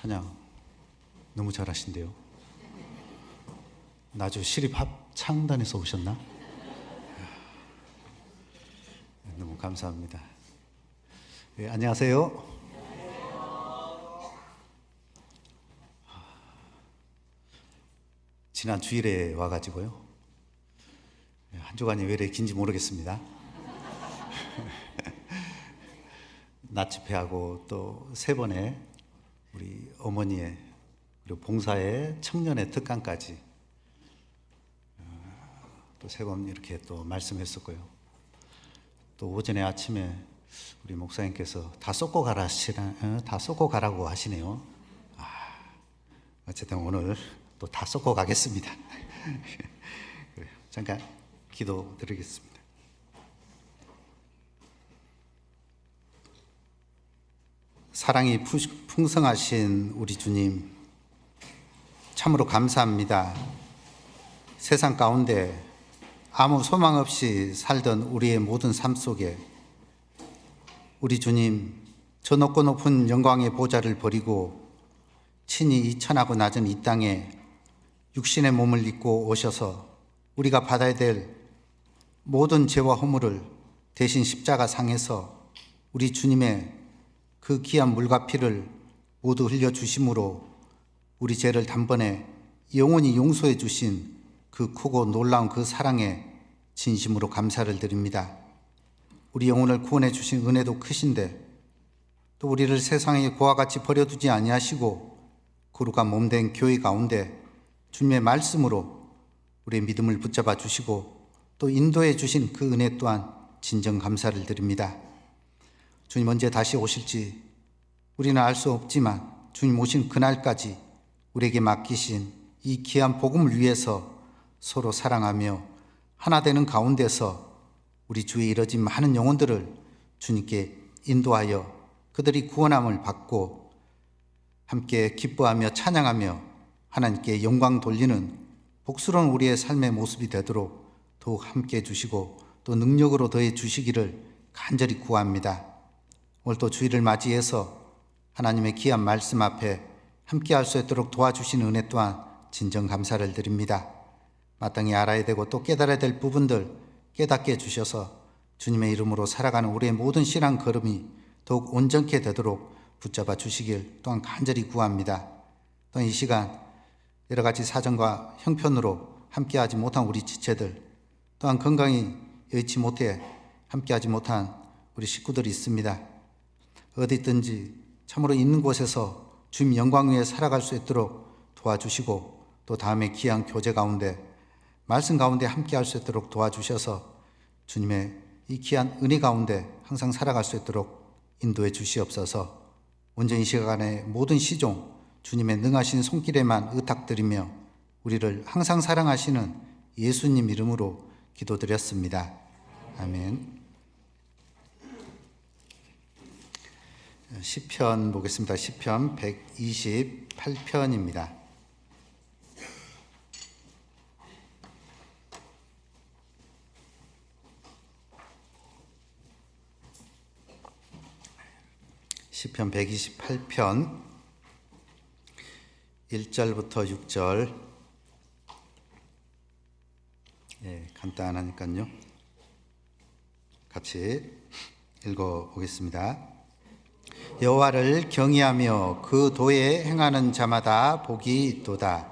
찬양 너무 잘하신대요. 나주 시립합창단에서 오셨나? 너무 감사합니다. 네, 안녕하세요. 지난 주일에 와가지고요. 한 주간이 왜 이렇게 긴지 모르겠습니다. 낮 집회하고 또 세 번의 우리 어머니의 그리고 봉사의 청년의 특강까지 또 세 번 이렇게 또 말씀했었고요. 또 오전에 아침에 우리 목사님께서 다 쏟고 가라고 하시네요. 어쨌든 오늘 또 다 쏟고 가겠습니다. 잠깐 기도 드리겠습니다. 사랑이 풍성하신 우리 주님, 참으로 감사합니다. 세상 가운데 아무 소망 없이 살던 우리의 모든 삶 속에 우리 주님, 저 높고 높은 영광의 보좌를 버리고 친히 이 천하고 낮은 이 땅에 육신의 몸을 입고 오셔서 우리가 받아야 될 모든 죄와 허물을 대신 십자가 상에서 우리 주님의 그 귀한 물과 피를 모두 흘려주심으로 우리 죄를 단번에 영원히 용서해 주신 그 크고 놀라운 그 사랑에 진심으로 감사를 드립니다. 우리 영혼을 구원해 주신 은혜도 크신데 또 우리를 세상의 고와 같이 버려두지 아니하시고 거룩한 몸된 교회 가운데 주님의 말씀으로 우리의 믿음을 붙잡아 주시고 또 인도해 주신 그 은혜 또한 진정 감사를 드립니다. 주님 언제 다시 오실지 우리는 알 수 없지만 주님 오신 그날까지 우리에게 맡기신 이 귀한 복음을 위해서 서로 사랑하며 하나 되는 가운데서 우리 주위에 이뤄진 많은 영혼들을 주님께 인도하여 그들이 구원함을 받고 함께 기뻐하며 찬양하며 하나님께 영광 돌리는 복스러운 우리의 삶의 모습이 되도록 더욱 함께 해주시고 또 능력으로 더해 주시기를 간절히 구합니다. 오늘 또 주일을 맞이해서 하나님의 귀한 말씀 앞에 함께 할 수 있도록 도와주신 은혜 또한 진정 감사를 드립니다. 마땅히 알아야 되고 또 깨달아야 될 부분들 깨닫게 해주셔서 주님의 이름으로 살아가는 우리의 모든 신앙 걸음이 더욱 온전케 되도록 붙잡아 주시길 또한 간절히 구합니다. 또한 이 시간 여러 가지 사정과 형편으로 함께하지 못한 우리 지체들 또한 건강히 여의치 못해 함께하지 못한 우리 식구들이 있습니다. 어디 있든지 참으로 있는 곳에서 주님 영광 위에 살아갈 수 있도록 도와주시고 또 다음에 귀한 교제 가운데 말씀 가운데 함께할 수 있도록 도와주셔서 주님의 이 귀한 은혜 가운데 항상 살아갈 수 있도록 인도해 주시옵소서. 온전히 이 시간의 모든 시종 주님의 능하신 손길에만 의탁드리며 우리를 항상 사랑하시는 예수님 이름으로 기도드렸습니다. 아멘. 시편 보겠습니다. 시편 128편입니다. 시편 128편 1절부터 6절 간단하니까요. 같이 읽어보겠습니다. 여호와를 경외하며 그 도에 행하는 자마다 복이 있도다.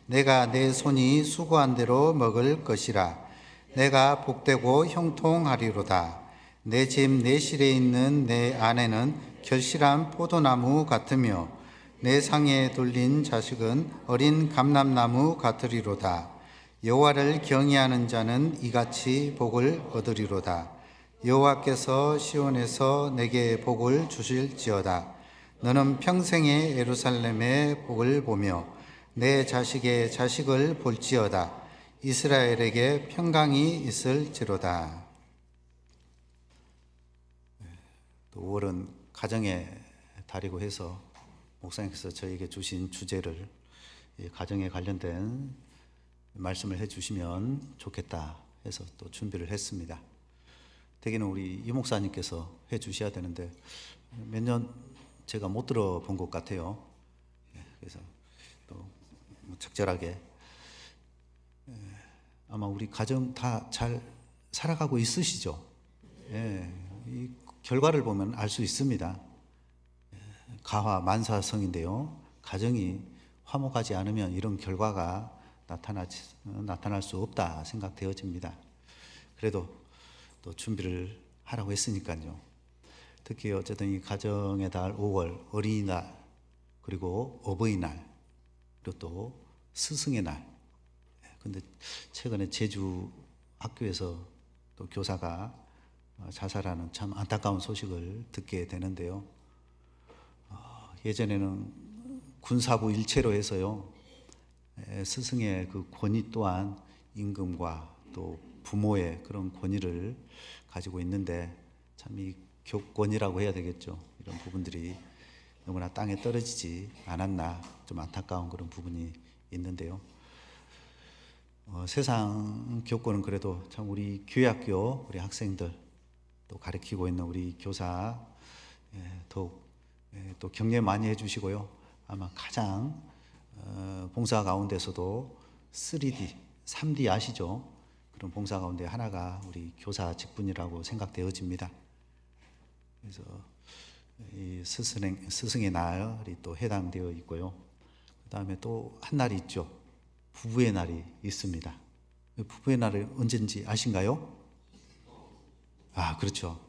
내가 내 손이 수고한 대로 먹을 것이라. 내가 복되고 형통하리로다. 내 집 내실에 있는 내 아내는 결실한 포도나무 같으며 내 상에 둘린 자식은 어린 감람나무 같으리로다. 여호와를 경외하는 자는 이같이 복을 얻으리로다. 여호와께서 시온에서 내게 복을 주실지어다. 너는 평생에 예루살렘의 복을 보며 내 자식의 자식을 볼지어다. 이스라엘에게 평강이 있을지로다. 5월은 가정의 달이고 해서 목사님께서 저에게 주신 주제를 가정에 관련된 말씀을 해주시면 좋겠다 해서 또 준비를 했습니다. 대개는 우리 이 목사님께서 해주셔야 되는데 몇 년 제가 못 들어본 것 같아요. 그래서 또 적절하게 아마 우리 가정 다 잘 살아가고 있으시죠? 예, 이 결과를 보면 알 수 있습니다. 가화 만사성인데요. 가정이 화목하지 않으면 이런 결과가 나타날 수 없다 생각되어집니다. 그래도 또 준비를 하라고 했으니까요. 특히 어쨌든 이 가정의 달 5월 어린이날, 그리고 어버이날, 그리고 또 스승의 날. 근데 최근에 제주 학교에서 또 교사가 자살하는 참 안타까운 소식을 듣게 되는데요. 예전에는 군사부 일체로 해서요, 스승의 그 권위 또한 임금과 또 부모의 그런 권위를 가지고 있는데, 참 이 교권이라고 해야 되겠죠. 이런 부분들이 너무나 땅에 떨어지지 않았나, 좀 안타까운 그런 부분이 있는데요. 세상 교권은 그래도 참 우리 교회학교 우리 학생들 또 가르치고 있는 우리 교사 더욱 또 격려 많이 해주시고요. 아마 가장 봉사 가운데서도 3D, 3D 아시죠? 그런 봉사 가운데 하나가 우리 교사 직분이라고 생각되어집니다. 그래서 이 스승의 날이 또 해당되어 있고요. 그 다음에 또 한 날이 있죠. 부부의 날이 있습니다. 부부의 날이 언제인지 아신가요? 아, 그렇죠.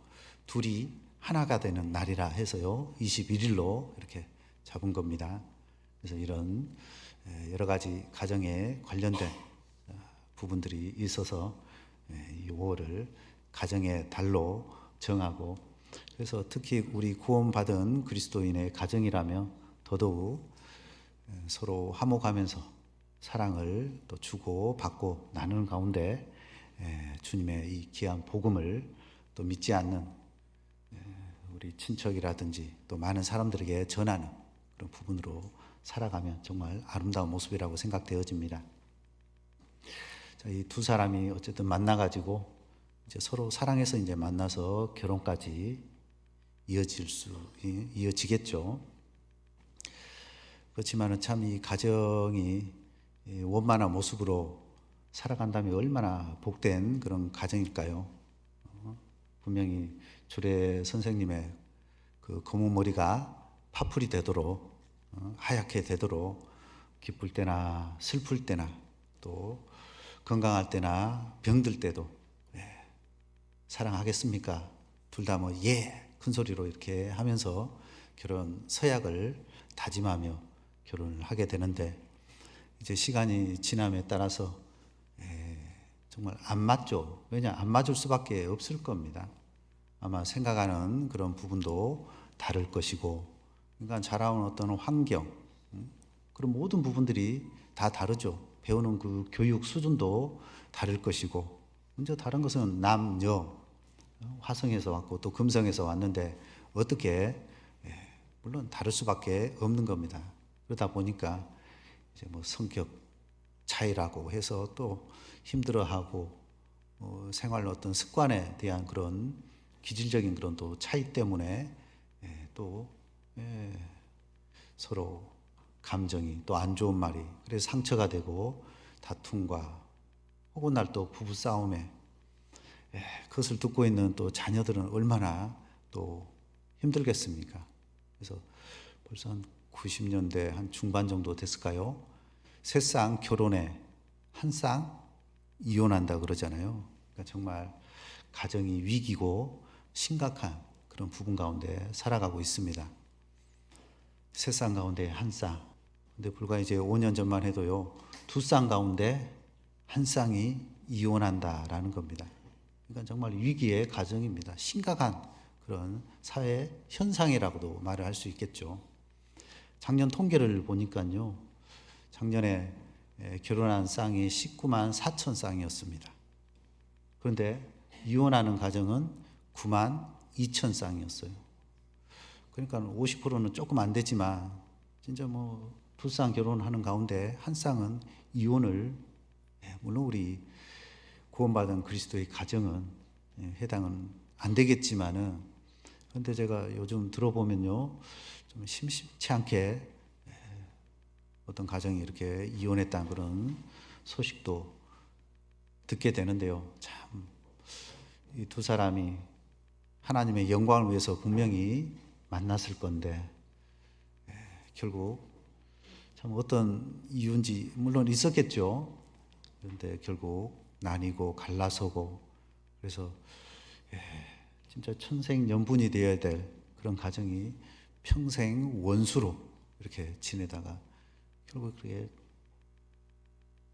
둘이 하나가 되는 날이라 해서요, 21일로 이렇게 잡은 겁니다. 그래서 이런 여러 가지 가정에 관련된 부분들이 있어서 이 5월을 가정의 달로 정하고, 그래서 특히 우리 구원받은 그리스도인의 가정이라면 더더욱 서로 화목하면서 사랑을 또 주고 받고 나누는 가운데 주님의 이 귀한 복음을 또 믿지 않는 우리 친척이라든지 또 많은 사람들에게 전하는 그런 부분으로 살아가면 정말 아름다운 모습이라고 생각되어집니다. 이 두 사람이 어쨌든 만나가지고 이제 서로 사랑해서 이제 만나서 결혼까지 이어지겠죠. 그렇지만은 참 이 가정이 원만한 모습으로 살아간다면 얼마나 복된 그런 가정일까요? 분명히 주례 선생님의 그 검은 머리가 파풀이 되도록, 하얗게 되도록, 기쁠 때나 슬플 때나 또 건강할 때나 병들 때도 사랑하겠습니까? 둘 다 뭐 큰 소리로 이렇게 하면서 결혼 서약을 다짐하며 결혼을 하게 되는데, 이제 시간이 지남에 따라서 정말 안 맞죠. 왜냐, 안 맞을 수밖에 없을 겁니다. 아마 생각하는 그런 부분도 다를 것이고, 그러니까 자라온 어떤 환경, 그런 모든 부분들이 다 다르죠. 배우는 그 교육 수준도 다를 것이고, 먼저 다른 것은 남녀, 화성에서 왔고 또 금성에서 왔는데 어떻게 물론 다를 수밖에 없는 겁니다. 그러다 보니까 이제 뭐 성격 차이라고 해서 또 힘들어하고 생활 어떤 습관에 대한 그런 기질적인 그런 또 차이 때문에 또 서로 감정이 또 안 좋은 말이 그래서 상처가 되고 다툼과 혹은 날 또 부부 싸움에 그것을 듣고 있는 또 자녀들은 얼마나 또 힘들겠습니까? 그래서 벌써 한 90년대 한 중반 정도 됐을까요? 세 쌍 결혼해 한 쌍 이혼한다 그러잖아요. 그러니까 정말 가정이 위기고 심각한 그런 부분 가운데 살아가고 있습니다. 세 쌍 가운데 한 쌍. 근데 불과 이제 5년 전만 해도요, 두 쌍 가운데 한 쌍이 이혼한다라는 겁니다. 그러니까 정말 위기의 가정입니다. 심각한 그런 사회 현상이라고도 말을 할 수 있겠죠. 작년 통계를 보니까요, 작년에 결혼한 쌍이 19만 4천 쌍이었습니다. 그런데 이혼하는 가정은 9만 2천 쌍이었어요. 그러니까 50%는 조금 안 되지만 진짜 뭐 두 쌍 결혼하는 가운데 한 쌍은 이혼을, 물론 우리 구원받은 그리스도의 가정은 해당은 안 되겠지만은, 그런데 제가 요즘 들어보면요, 좀 심심치 않게 어떤 가정이 이렇게 이혼했다는 그런 소식도 듣게 되는데요. 참, 이 두 사람이 하나님의 영광을 위해서 분명히 만났을 건데, 결국 참 어떤 이유인지 물론 있었겠죠. 그런데 결국 나뉘고 갈라서고, 그래서 진짜 천생연분이 되어야 될 그런 가정이 평생 원수로 이렇게 지내다가 결국 그렇게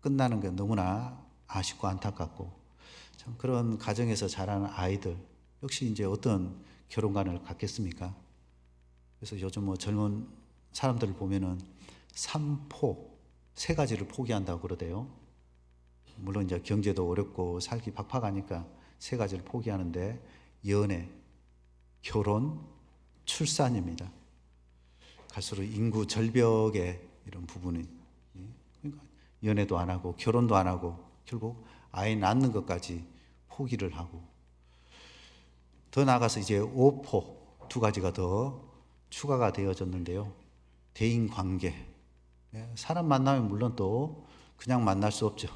끝나는 게 너무나 아쉽고 안타깝고, 참 그런 가정에서 자라는 아이들 역시 이제 어떤 결혼관을 갖겠습니까? 그래서 요즘 뭐 젊은 사람들을 보면은 삼포, 세 가지를 포기한다고 그러대요. 물론 이제 경제도 어렵고 살기 팍팍하니까 세 가지를 포기하는데, 연애, 결혼, 출산입니다. 갈수록 인구 절벽의 이런 부분이, 그러니까 연애도 안 하고 결혼도 안 하고 결국 아이 낳는 것까지 포기를 하고, 더 나아가서 이제 오포 두 가지가 더 추가가 되어졌는데요. 대인 관계, 사람 만나면 물론 또 그냥 만날 수 없죠.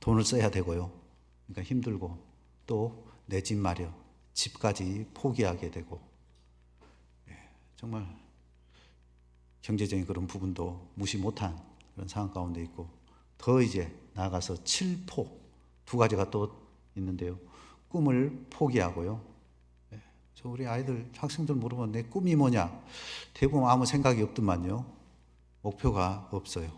돈을 써야 되고요. 그러니까 힘들고, 또 내 집 마련, 집까지 포기하게 되고, 정말 경제적인 그런 부분도 무시 못한 그런 상황 가운데 있고, 더 이제 나아가서 칠포 두 가지가 또 있는데요. 꿈을 포기하고요. 저 우리 아이들, 학생들 물으면 내 꿈이 뭐냐? 대부분 아무 생각이 없더만요. 목표가 없어요.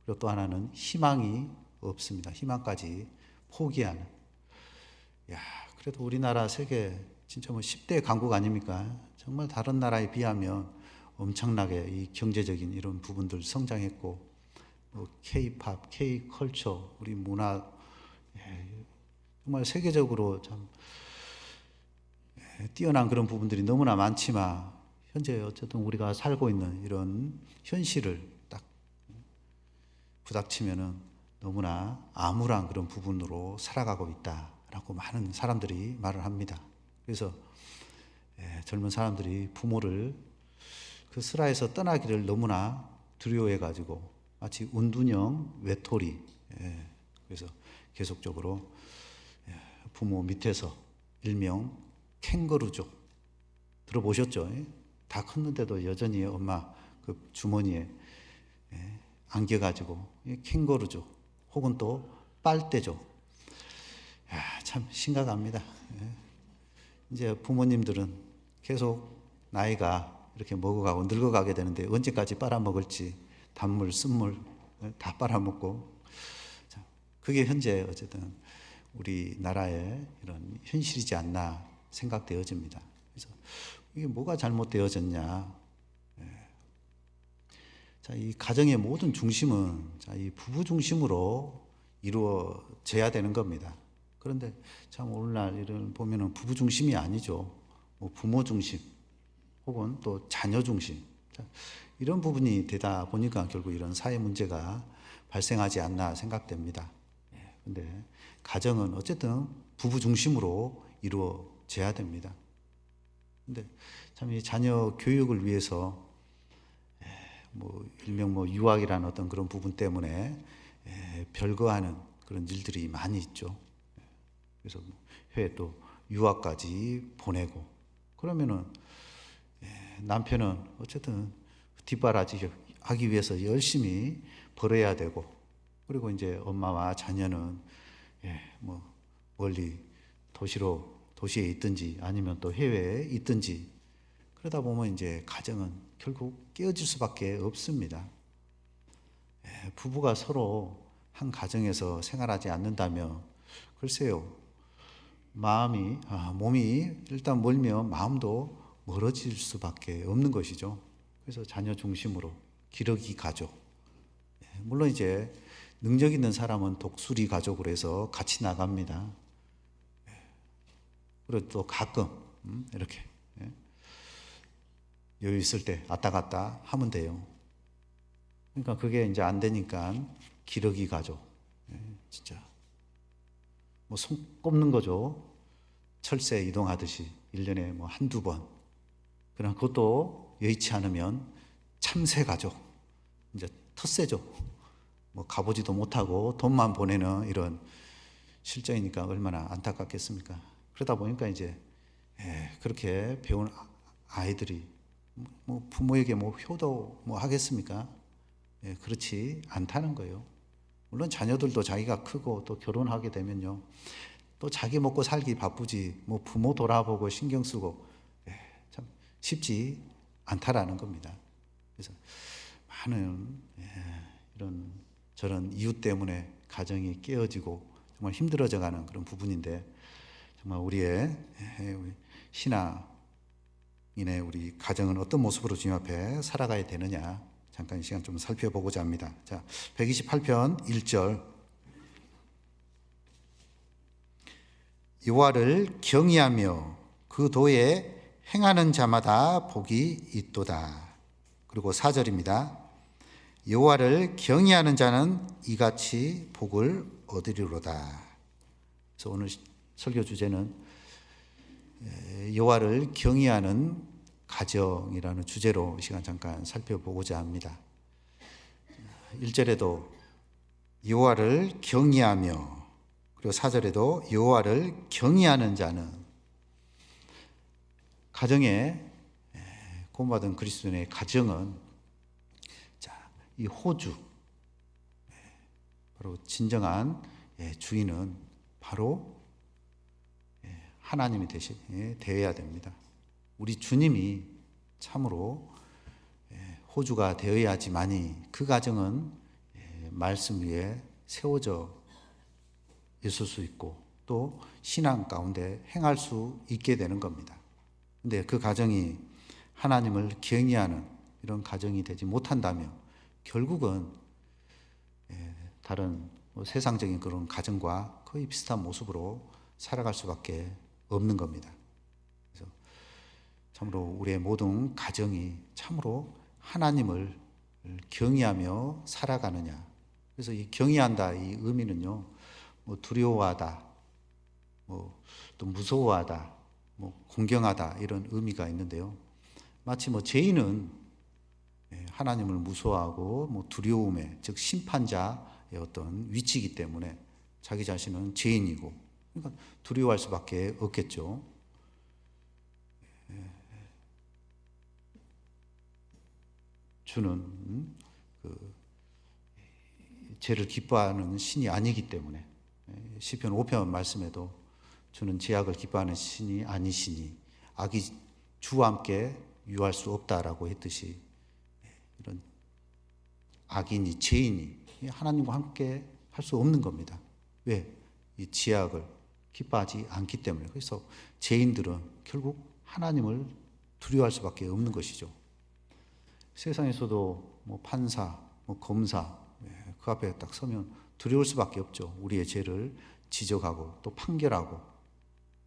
그리고 또 하나는 희망이 없습니다. 희망까지 포기하는. 야, 그래도 우리나라 세계 진짜 뭐 10대 강국 아닙니까? 정말 다른 나라에 비하면 엄청나게 이 경제적인 이런 부분들 성장했고, 뭐 K-팝, K-컬처, 우리 문화, 정말 세계적으로 참 뛰어난 그런 부분들이 너무나 많지만, 현재 어쨌든 우리가 살고 있는 이런 현실을 딱 부닥치면은 너무나 암울한 그런 부분으로 살아가고 있다라고 많은 사람들이 말을 합니다. 그래서 젊은 사람들이 부모를 그 슬하에서 떠나기를 너무나 두려워해가지고 마치 운둔형 외톨이, 그래서 계속적으로 부모 밑에서 일명 캥거루족, 들어보셨죠? 다 컸는데도 여전히 엄마 그 주머니에 안겨가지고 캥거루족, 혹은 또 빨대족. 참 심각합니다. 이제 부모님들은 계속 나이가 이렇게 먹어가고 늙어가게 되는데, 언제까지 빨아먹을지 단물, 쓴물 다 빨아먹고, 그게 현재 어쨌든 우리나라의 이런 현실이지 않나 생각되어집니다. 그래서 이게 뭐가 잘못되어졌냐? 자, 이 가정의 모든 중심은 이 부부 중심으로 이루어져야 되는 겁니다. 그런데 참 오늘날 이런 보면은 부부 중심이 아니죠. 뭐 부모 중심, 혹은 또 자녀 중심, 이런 부분이 되다 보니까 결국 이런 사회 문제가 발생하지 않나 생각됩니다. 근데 가정은 어쨌든 부부 중심으로 이루어져야 됩니다. 근데 참 이 자녀 교육을 위해서 뭐 일명 뭐 유학이라는 어떤 그런 부분 때문에 별거하는 그런 일들이 많이 있죠. 그래서 해외 또 유학까지 보내고, 그러면은 남편은 어쨌든 뒷바라지 하기 위해서 열심히 벌어야 되고, 그리고 이제 엄마와 자녀는 뭐 멀리 도시에 있든지 아니면 또 해외에 있든지, 그러다 보면 이제 가정은 결국 깨어질 수밖에 없습니다. 부부가 서로 한 가정에서 생활하지 않는다면, 글쎄요, 몸이 일단 멀면 마음도 멀어질 수밖에 없는 것이죠. 그래서 자녀 중심으로 기러기 가족. 물론 이제 능력 있는 사람은 독수리 가족으로 해서 같이 나갑니다. 그리고 또 가끔 이렇게 여유 있을 때 왔다 갔다 하면 돼요. 그러니까 그게 이제 안 되니까 기러기 가족. 진짜 뭐 손 꼽는 거죠. 철새 이동하듯이 1년에 뭐 한두 번. 그러나 그것도 여의치 않으면 참새 가족. 이제 텃세죠. 뭐 가보지도 못하고 돈만 보내는 이런 실정이니까 얼마나 안타깝겠습니까? 그러다 보니까 이제 그렇게 배운 아이들이 뭐 부모에게 뭐 효도 뭐 하겠습니까? 그렇지 않다는 거예요. 물론 자녀들도 자기가 크고 또 결혼하게 되면요, 또 자기 먹고 살기 바쁘지 뭐 부모 돌아보고 신경 쓰고 참 쉽지 않다라는 겁니다. 그래서 많은 이런 저런 이유 때문에 가정이 깨어지고 정말 힘들어져가는 그런 부분인데, 정말 우리의 신앙인의 우리 가정은 어떤 모습으로 주님 앞에 살아가야 되느냐, 잠깐 시간 좀 살펴보고자 합니다. 자, 128편 1절. 여호와를 경외하며 그 도에 행하는 자마다 복이 있도다. 그리고 4절입니다. 여호와를 경외하는 자는 이같이 복을 얻으리로다. 그래서 오늘 설교 주제는 여호와를 경외하는 가정이라는 주제로 이 시간 잠깐 살펴보고자 합니다. 1절에도 여호와를 경외하며, 그리고 4절에도 여호와를 경외하는 자는, 가정에 구원받은 그리스도인의 가정은, 자, 이 호주, 바로 진정한 주인은 바로 하나님이 되어야 됩니다. 우리 주님이 참으로 호주가 되어야지만이 그 가정은 말씀 위에 세워져 있을 수 있고 또 신앙 가운데 행할 수 있게 되는 겁니다. 근데 그 가정이 하나님을 경외하는 이런 가정이 되지 못한다면 결국은 다른 세상적인 그런 가정과 거의 비슷한 모습으로 살아갈 수밖에 없는 겁니다. 그래서 참으로 우리의 모든 가정이 참으로 하나님을 경외하며 살아가느냐. 그래서 이 경외한다 이 의미는요, 뭐 두려워하다, 뭐 또 무서워하다, 뭐 공경하다 이런 의미가 있는데요. 마치 뭐 죄인은 하나님을 무서워하고 뭐 두려움에, 즉 심판자의 어떤 위치이기 때문에 자기 자신은 죄인이고, 그러니까 두려워할 수밖에 없겠죠. 주는 그 죄를 기뻐하는 신이 아니기 때문에 시편 5편 말씀에도 주는 죄악을 기뻐하는 신이 아니시니 악이 주와 함께 유할 수 없다라고 했듯이, 이런 악인이 죄인이 하나님과 함께 할 수 없는 겁니다. 왜? 이 죄악을 기뻐하지 않기 때문에. 그래서 죄인들은 결국 하나님을 두려워할 수밖에 없는 것이죠. 세상에서도 뭐 판사, 뭐 검사, 그 앞에 딱 서면 두려울 수밖에 없죠. 우리의 죄를 지적하고 또 판결하고,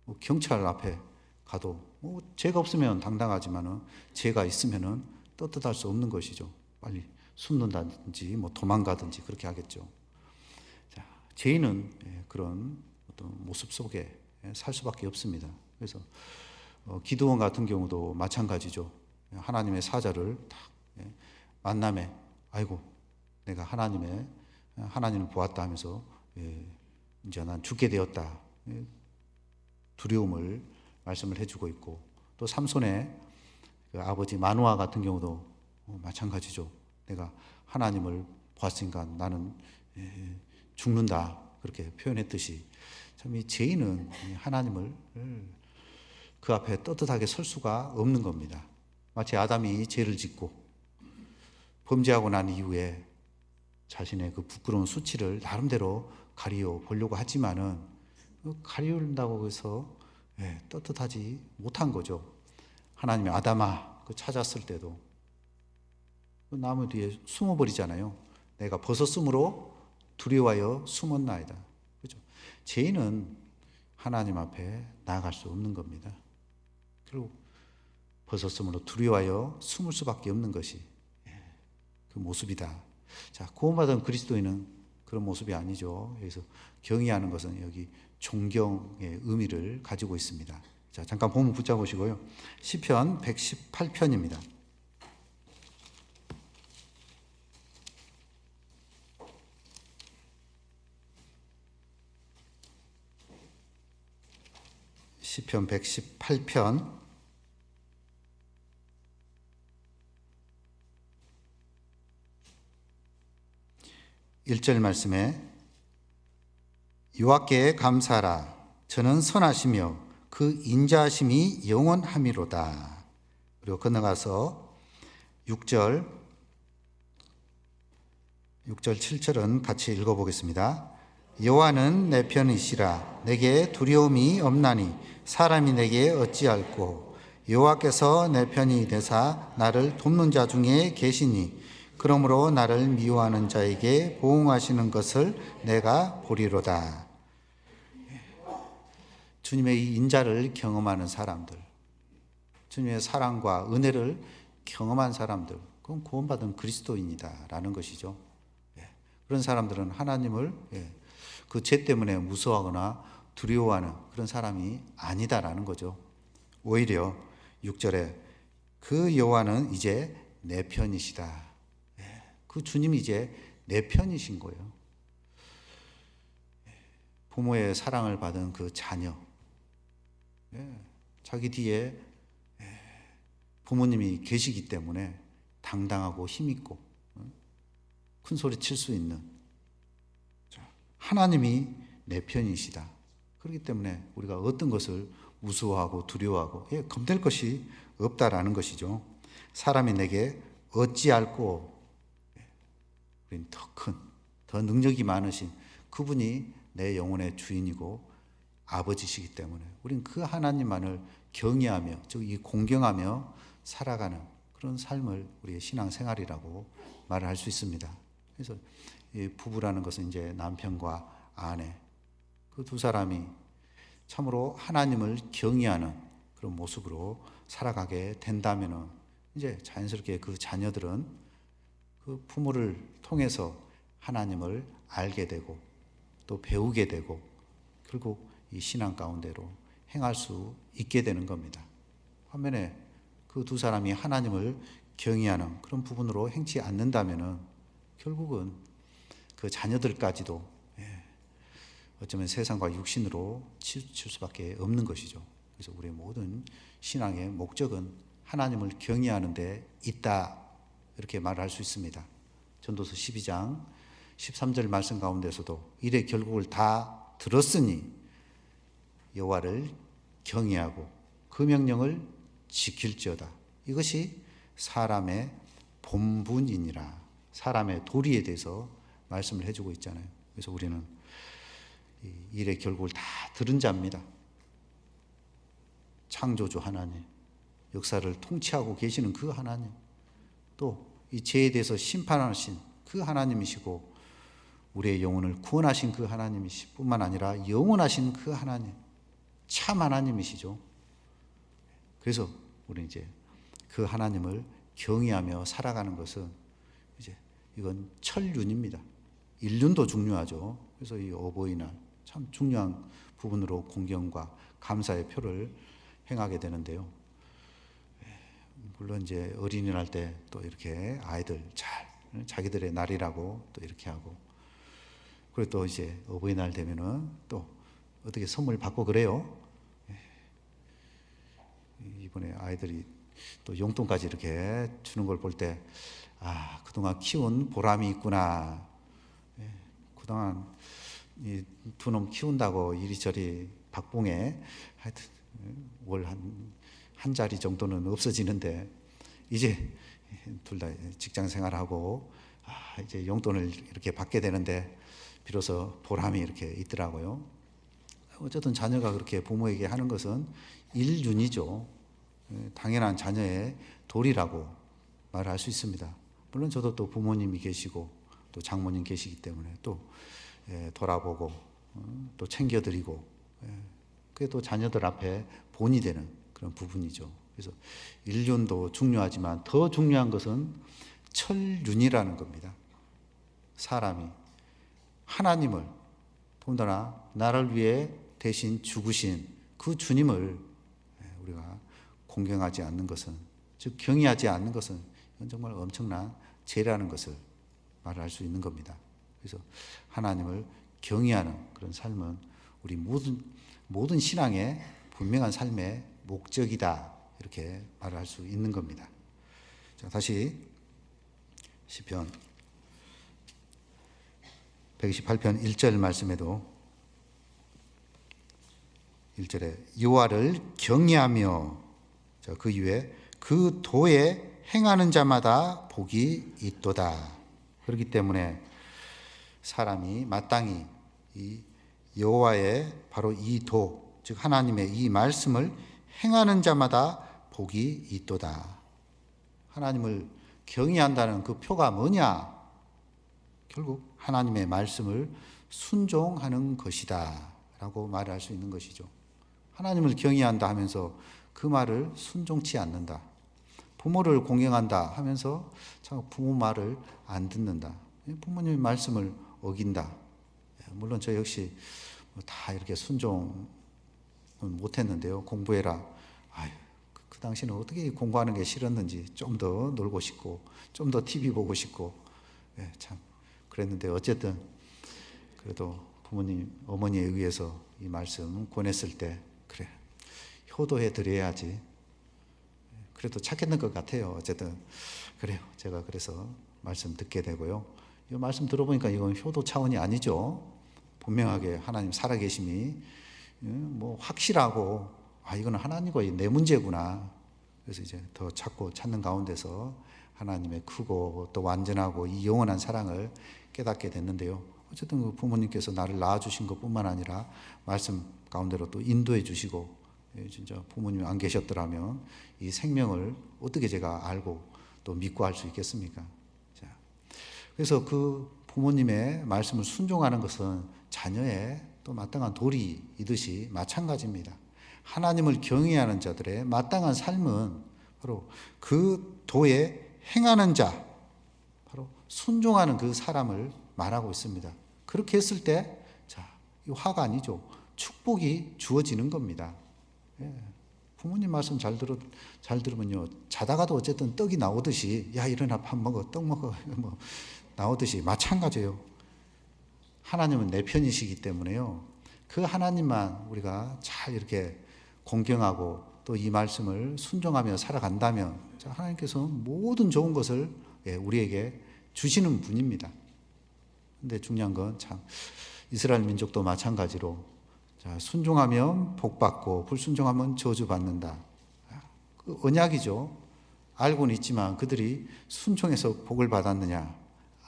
뭐 경찰 앞에 가도 뭐 죄가 없으면 당당하지만은 죄가 있으면은 떳떳할 수 없는 것이죠. 빨리 숨는다든지 뭐 도망가든지 그렇게 하겠죠. 자, 죄인은 그런 어떤 모습 속에 살 수밖에 없습니다. 그래서 기드온 같은 경우도 마찬가지죠. 하나님의 사자를 딱 만남에, 아이고 내가 하나님을 보았다 하면서 이제 난 죽게 되었다 두려움을 말씀을 해주고 있고, 또 삼손의 그 아버지 마누아 같은 경우도 마찬가지죠. 내가 하나님을 보았으니까 나는 죽는다 그렇게 표현했듯이, 참 이 죄인은 하나님을 그 앞에 떳떳하게 설 수가 없는 겁니다. 마치 아담이 죄를 짓고 범죄하고 난 이후에 자신의 그 부끄러운 수치를 나름대로 가리워 보려고 하지만은 가리운다고 해서 떳떳하지 못한 거죠. 하나님이 아담아 그 찾았을 때도 그 나무 뒤에 숨어버리잖아요. 내가 벗었으므로 두려워하여 숨었나이다. 그렇죠? 죄인은 하나님 앞에 나아갈 수 없는 겁니다. 결국 벗었으므로 두려워하여 숨을 수밖에 없는 것이 그 모습이다. 자, 구원받은 그리스도인은 그런 모습이 아니죠. 여기서 경외하는 것은 여기 존경의 의미를 가지고 있습니다. 자, 잠깐 본문 붙잡으시고요. 시편 118편입니다. 시편 118편 1절 말씀에 여호와께 감사하라. 저는 선하시며 그 인자하심이 영원함이로다. 그리고 건너가서 6절 7절은 같이 읽어보겠습니다. 여호와는 내 편이시라. 내게 두려움이 없나니 사람이 내게 어찌할꼬. 여호와께서 내 편이 되사 나를 돕는 자 중에 계시니 그러므로 나를 미워하는 자에게 보응하시는 것을 내가 보리로다. 주님의 이 인자를 경험하는 사람들, 주님의 사랑과 은혜를 경험한 사람들, 그건 구원받은 그리스도인이다라는 것이죠. 그런 사람들은 하나님을 그 죄 때문에 무서워하거나 두려워하는 그런 사람이 아니다라는 거죠. 오히려 6절에 그 여호와는 이제 내 편이시다. 그 주님이 이제 내 편이신 거예요. 부모의 사랑을 받은 그 자녀, 자기 뒤에 부모님이 계시기 때문에 당당하고 힘있고 큰 소리 칠 수 있는 하나님이 내 편이시다. 그렇기 때문에 우리가 어떤 것을 무서워하고 두려워하고 겁낼 것이 없다라는 것이죠. 사람이 내게 어찌할꼬. 우린 더 큰, 더 능력이 많으신 그분이 내 영혼의 주인이고 아버지시기 때문에 우린 그 하나님만을 경외하며, 즉 이 공경하며 살아가는 그런 삶을 우리의 신앙생활이라고 말을 할 수 있습니다. 그래서 이 부부라는 것은 이제 남편과 아내, 그 두 사람이 참으로 하나님을 경외하는 그런 모습으로 살아가게 된다면은 이제 자연스럽게 그 자녀들은 그 부모를 통해서 하나님을 알게 되고 또 배우게 되고 결국 이 신앙 가운데로 행할 수 있게 되는 겁니다. 반면에 그 두 사람이 하나님을 경외하는 그런 부분으로 행치 않는다면은 결국은 그 자녀들까지도 어쩌면 세상과 육신으로 치우칠 수밖에 없는 것이죠. 그래서 우리의 모든 신앙의 목적은 하나님을 경외하는 데 있다, 이렇게 말을 할 수 있습니다. 전도서 12장 13절 말씀 가운데서도 이래 결국을 다 들었으니 여호와를 경외하고 그 명령을 지킬지어다. 이것이 사람의 본분이니라. 사람의 도리에 대해서 말씀을 해주고 있잖아요. 그래서 우리는 이 일의 결국을 다 들은 자입니다. 창조주 하나님, 역사를 통치하고 계시는 그 하나님, 또 이 죄에 대해서 심판하신 그 하나님이시고 우리의 영혼을 구원하신 그 하나님이시 뿐만 아니라 영원하신 그 하나님, 참 하나님이시죠. 그래서 우리는 이제 그 하나님을 경외하며 살아가는 것은 이제 이건 천륜입니다. 일륜도 중요하죠. 그래서 이 어버이날 참 중요한 부분으로 공경과 감사의 표를 행하게 되는데요. 물론 이제 어린이날 때 또 이렇게 아이들 자기들의 날이라고 또 이렇게 하고, 그리고 또 이제 어버이날 되면은 또 어떻게 선물 받고 그래요. 이번에 아이들이 또 용돈까지 이렇게 주는 걸 볼 때, 아, 그동안 키운 보람이 있구나. 그동안 이 두 놈 키운다고 이리저리 박봉에 하여튼 월 한 자리 정도는 없어지는데, 이제 둘 다 직장 생활하고 이제 용돈을 이렇게 받게 되는데 비로소 보람이 이렇게 있더라고요. 어쨌든 자녀가 그렇게 부모에게 하는 것은 일륜이죠. 당연한 자녀의 도리라고 말할 수 있습니다. 물론 저도 또 부모님이 계시고 또 장모님 계시기 때문에 또 돌아보고 또 챙겨드리고, 그게 또 자녀들 앞에 본이 되는 그런 부분이죠. 그래서 일륜도 중요하지만 더 중요한 것은 천륜이라는 겁니다. 사람이 하나님을, 더군다나 나를 위해 대신 죽으신 그 주님을 우리가 공경하지 않는 것은, 즉 경외하지 않는 것은 이건 정말 엄청난 죄라는 것을 말할 수 있는 겁니다. 그래서 하나님을 경외하는 그런 삶은 우리 모든 신앙의 분명한 삶의 목적이다. 이렇게 말할 수 있는 겁니다. 자, 다시 시편 128편 1절 말씀에도 1절에 여호와를 경외하며 그 이후에 그 도에 행하는 자마다 복이 있도다. 그렇기 때문에 사람이 마땅히 이 여호와의 바로 이 도, 즉 하나님의 이 말씀을 행하는 자마다 복이 있도다. 하나님을 경외한다는 그 표가 뭐냐? 결국 하나님의 말씀을 순종하는 것이다 라고 말할 수 있는 것이죠. 하나님을 경외한다 하면서 그 말을 순종치 않는다. 부모를 공경한다 하면서 부모 말을 안 듣는다. 부모님의 말씀을 어긴다. 물론 저 역시 다 이렇게 순종은 못했는데요. 공부해라. 아유, 그 당시는 어떻게 공부하는 게 싫었는지 좀 더 놀고 싶고 좀 더 TV 보고 싶고 참 그랬는데 어쨌든 그래도 부모님, 어머니에 의해서 이 말씀 권했을 때 그래 효도해 드려야지. 그래도 착했는 것 같아요. 어쨌든 그래요. 제가 그래서 말씀 듣게 되고요. 이 말씀 들어보니까 이건 효도 차원이 아니죠. 분명하게 하나님 살아계심이 뭐 확실하고 이거는 하나님과의 내 문제구나. 그래서 이제 더 찾는 가운데서 하나님의 크고 또 완전하고 이 영원한 사랑을 깨닫게 됐는데요. 어쨌든 그 부모님께서 나를 낳아주신 것뿐만 아니라 말씀 가운데로 또 인도해 주시고 진짜 부모님이 안 계셨더라면 이 생명을 어떻게 제가 알고 또 믿고 할 수 있겠습니까? 자, 그래서 그 부모님의 말씀을 순종하는 것은 자녀의 또 마땅한 도리이듯이 마찬가지입니다. 하나님을 경외하는 자들의 마땅한 삶은 바로 그 도에 행하는 자, 바로 순종하는 그 사람을 말하고 있습니다. 그렇게 했을 때, 이 화가 아니죠. 축복이 주어지는 겁니다. 부모님 말씀 잘 들으면요. 자다가도 어쨌든 떡이 나오듯이, 야, 일어나 밥 먹어, 떡 먹어, 뭐, 나오듯이 마찬가지예요. 하나님은 내 편이시기 때문에요. 그 하나님만 우리가 잘 이렇게 공경하고 또 이 말씀을 순종하며 살아간다면 하나님께서 모든 좋은 것을 우리에게 주시는 분입니다. 근데 중요한 건 이스라엘 민족도 마찬가지로 순종하면 복받고 불순종하면 저주받는다. 그 언약이죠. 알고는 있지만 그들이 순종해서 복을 받았느냐?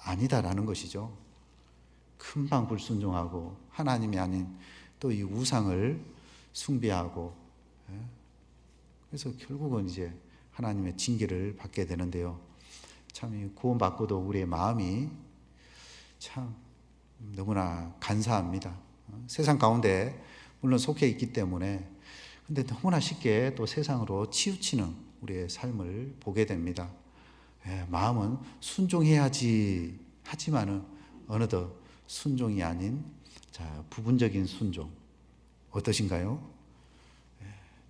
아니다라는 것이죠. 금방 불순종하고 하나님이 아닌 또 이 우상을 숭배하고 그래서 결국은 이제 하나님의 징계를 받게 되는데요. 참 구원받고도 우리의 마음이 참 너무나 간사합니다. 세상 가운데 물론 속해 있기 때문에 근데 너무나 쉽게 또 세상으로 치우치는 우리의 삶을 보게 됩니다. 마음은 순종해야지 하지만은 어느덧 순종이 아닌 부분적인 순종 어떠신가요?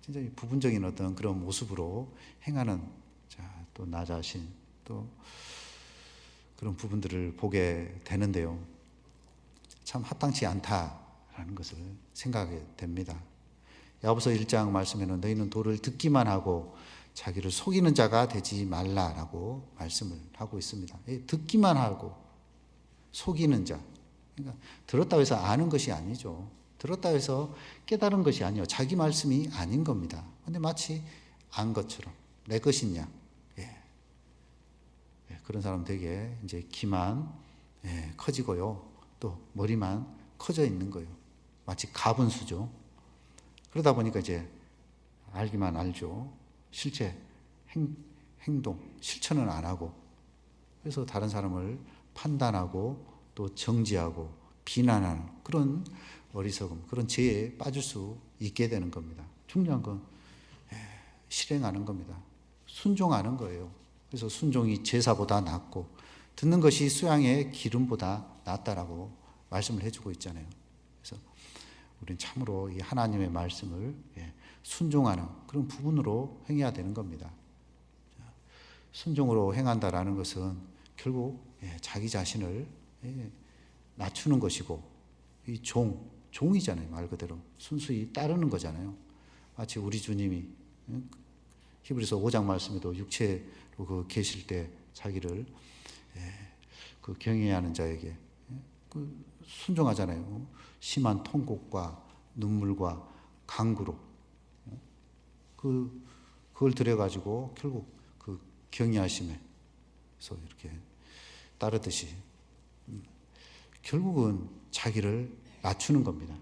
진짜 부분적인 어떤 그런 모습으로 행하는 또 나 자신 또 그런 부분들을 보게 되는데요. 참 합당치 않다라는 것을 생각하게 됩니다. 야고보서 1장 말씀에는 너희는 도를 듣기만 하고 자기를 속이는 자가 되지 말라라고 말씀을 하고 있습니다. 듣기만 하고 속이는 자. 그러니까 들었다고 해서 아는 것이 아니죠. 들었다고 해서 깨달은 것이 아니요. 자기 말씀이 아닌 겁니다. 근데 마치 안 것처럼 내 것이냐. 그런 사람 되게 이제 키만 커지고요. 또 머리만 커져 있는 거예요. 마치 가분수죠. 그러다 보니까 이제 알기만 알죠. 실제 행동, 실천은 안 하고 그래서 다른 사람을 판단하고 또 정죄하고 비난하는 그런 어리석음, 그런 죄에 빠질 수 있게 되는 겁니다. 중요한 건 실행하는 겁니다. 순종하는 거예요. 그래서 순종이 제사보다 낫고 듣는 것이 수양의 기름보다 낫다라고 말씀을 해주고 있잖아요. 그래서 우리는 참으로 이 하나님의 말씀을 순종하는 그런 부분으로 행해야 되는 겁니다. 순종으로 행한다라는 것은 결국 자기 자신을 낮추는 것이고 이 종이잖아요. 말 그대로 순수히 따르는 거잖아요. 마치 우리 주님이 히브리서 5장 말씀에도 육체로 그 계실 때 자기를 그 경외하는 자에게 그 순종하잖아요. 심한 통곡과 눈물과 강구로 그걸 들여가지고 결국 그 경외하심에서 이렇게 따르듯이 결국은 자기를 낮추는 겁니다.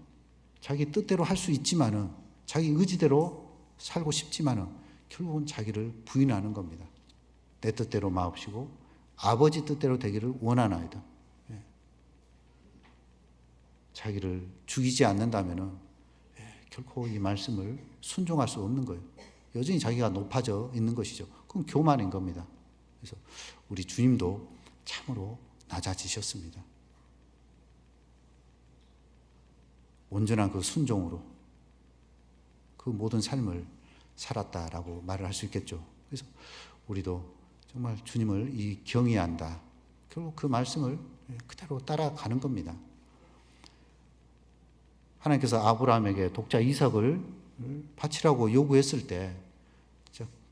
자기 뜻대로 할 수 있지만은 자기 의지대로 살고 싶지만은 결국은 자기를 부인하는 겁니다. 내 뜻대로 마옵시고 아버지 뜻대로 되기를 원하나이다. 자기를 죽이지 않는다면은 결코 이 말씀을 순종할 수 없는 거예요. 여전히 자기가 높아져 있는 것이죠. 그건 교만인 겁니다. 그래서 우리 주님도 참으로 낮아지셨습니다. 온전한 그 순종으로 그 모든 삶을 살았다라고 말을 할 수 있겠죠. 그래서 우리도 정말 주님을 이 경외한다. 결국 그 말씀을 그대로 따라가는 겁니다. 하나님께서 아브라함에게 독자 이삭을 바치라고 요구했을 때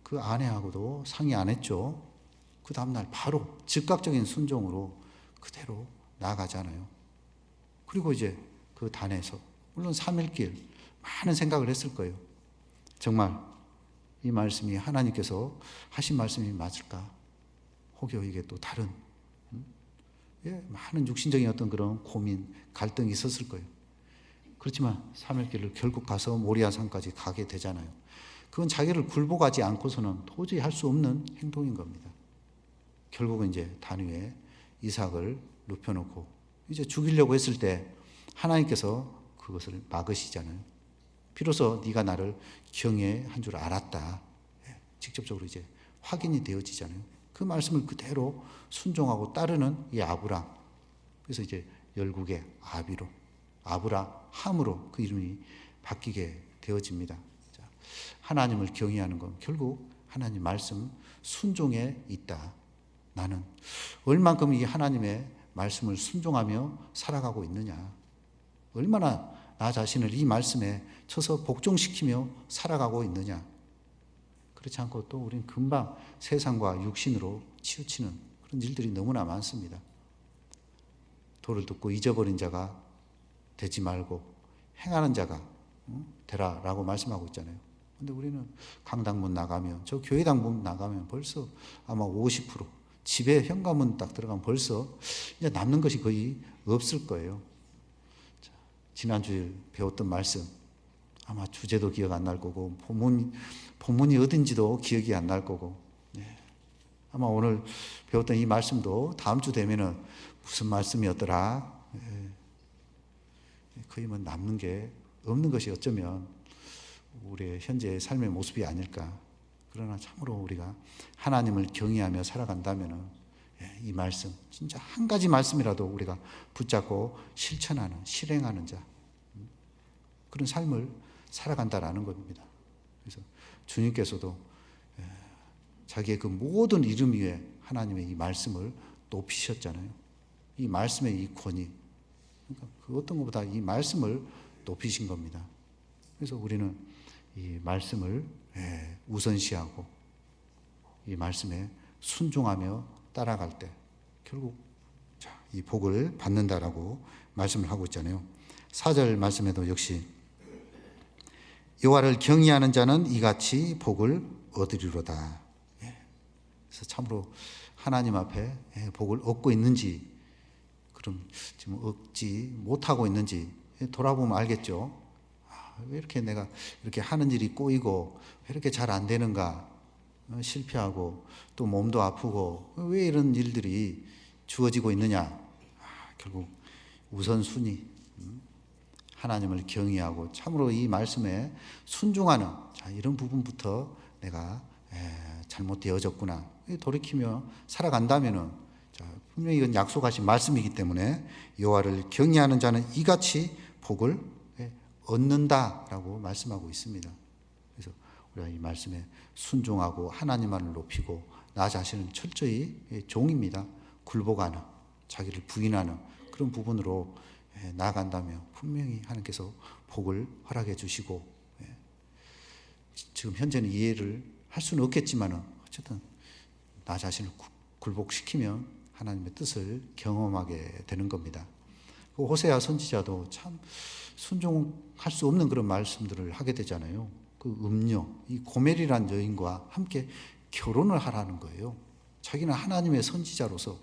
그 아내하고도 상의 안 했죠. 그 다음날 바로 즉각적인 순종으로 그대로 나아가잖아요. 그리고 이제 그 단에서 물론 3일길 많은 생각을 했을 거예요. 정말 이 말씀이 하나님께서 하신 말씀이 맞을까? 혹여 이게 또 다른 많은 육신적인 어떤 그런 고민, 갈등이 있었을 거예요. 그렇지만 3일길을 결국 가서 모리아산까지 가게 되잖아요. 그건 자기를 굴복하지 않고서는 도저히 할 수 없는 행동인 겁니다. 결국은 이제 단 위에 이삭을 눕혀놓고 이제 죽이려고 했을 때 하나님께서 그것을 막으시잖아요. 비로소 네가 나를 경외한 줄 알았다. 직접적으로 이제 확인이 되어지잖아요. 그 말씀을 그대로 순종하고 따르는 이 아브람. 그래서 이제 열국의 아브라함으로 그 이름이 바뀌게 되어집니다. 하나님을 경외하는 건 결국 하나님 말씀 순종에 있다. 나는 얼만큼 이 하나님의 말씀을 순종하며 살아가고 있느냐. 얼마나 나 자신을 이 말씀에 쳐서 복종시키며 살아가고 있느냐. 그렇지 않고 또 우리는 금방 세상과 육신으로 치우치는 그런 일들이 너무나 많습니다. 도를 듣고 잊어버린 자가 되지 말고 행하는 자가 되라라고 말씀하고 있잖아요. 근데 우리는 강당문 나가면, 저 교회당문 나가면 벌써 아마 50%, 집에 현관문 딱 들어가면 벌써 이제 남는 것이 거의 없을 거예요. 자, 지난주에 배웠던 말씀, 아마 주제도 기억 안 날 거고, 본문이 어딘지도 기억이 안 날 거고, 아마 오늘 배웠던 이 말씀도 다음 주 되면은 무슨 말씀이었더라? 거의 뭐 남는 게 없는 것이 어쩌면 우리의 현재의 삶의 모습이 아닐까. 그러나 참으로 우리가 하나님을 경외하며 살아간다면 이 말씀, 진짜 한 가지 말씀이라도 우리가 붙잡고 실천하는, 실행하는 자, 그런 삶을 살아간다라는 겁니다. 그래서 주님께서도 자기의 그 모든 이름 위에 하나님의 이 말씀을 높이셨잖아요. 이 말씀의 이 권위, 그러니까 그 어떤 것보다 이 말씀을 높이신 겁니다. 그래서 우리는 이 말씀을 우선시하고 이 말씀에 순종하며 따라갈 때 결국 이 복을 받는다라고 말씀을 하고 있잖아요. 4절 말씀에도 역시 여호와를 경외하는 자는 이같이 복을 얻으리로다. 그래서 참으로 하나님 앞에 복을 얻고 있는지, 그럼 지금 얻지 못하고 있는지 돌아보면 알겠죠. 왜 이렇게 내가 이렇게 하는 일이 꼬이고 왜 이렇게 잘 안 되는가, 실패하고 또 몸도 아프고 왜 이런 일들이 주어지고 있느냐. 결국 우선순위, 하나님을 경외하고 참으로 이 말씀에 순종하는 이런 부분부터 내가 잘못되어졌구나 돌이키며 살아간다면은 분명히 이건 약속하신 말씀이기 때문에 여호와를 경외하는 자는 이같이 복을 얻는다라고 말씀하고 있습니다. 그래서 우리가 이 말씀에 순종하고 하나님만을 높이고 나 자신은 철저히 종입니다. 굴복하는, 자기를 부인하는 그런 부분으로 나아간다면 분명히 하나님께서 복을 허락해 주시고 지금 현재는 이해를 할 수는 없겠지만 어쨌든 나 자신을 굴복시키면 하나님의 뜻을 경험하게 되는 겁니다. 그 호세아 선지자도 참 순종할 수 없는 그런 말씀들을 하게 되잖아요. 그 음녀, 이 고멜이란 여인과 함께 결혼을 하라는 거예요. 자기는 하나님의 선지자로서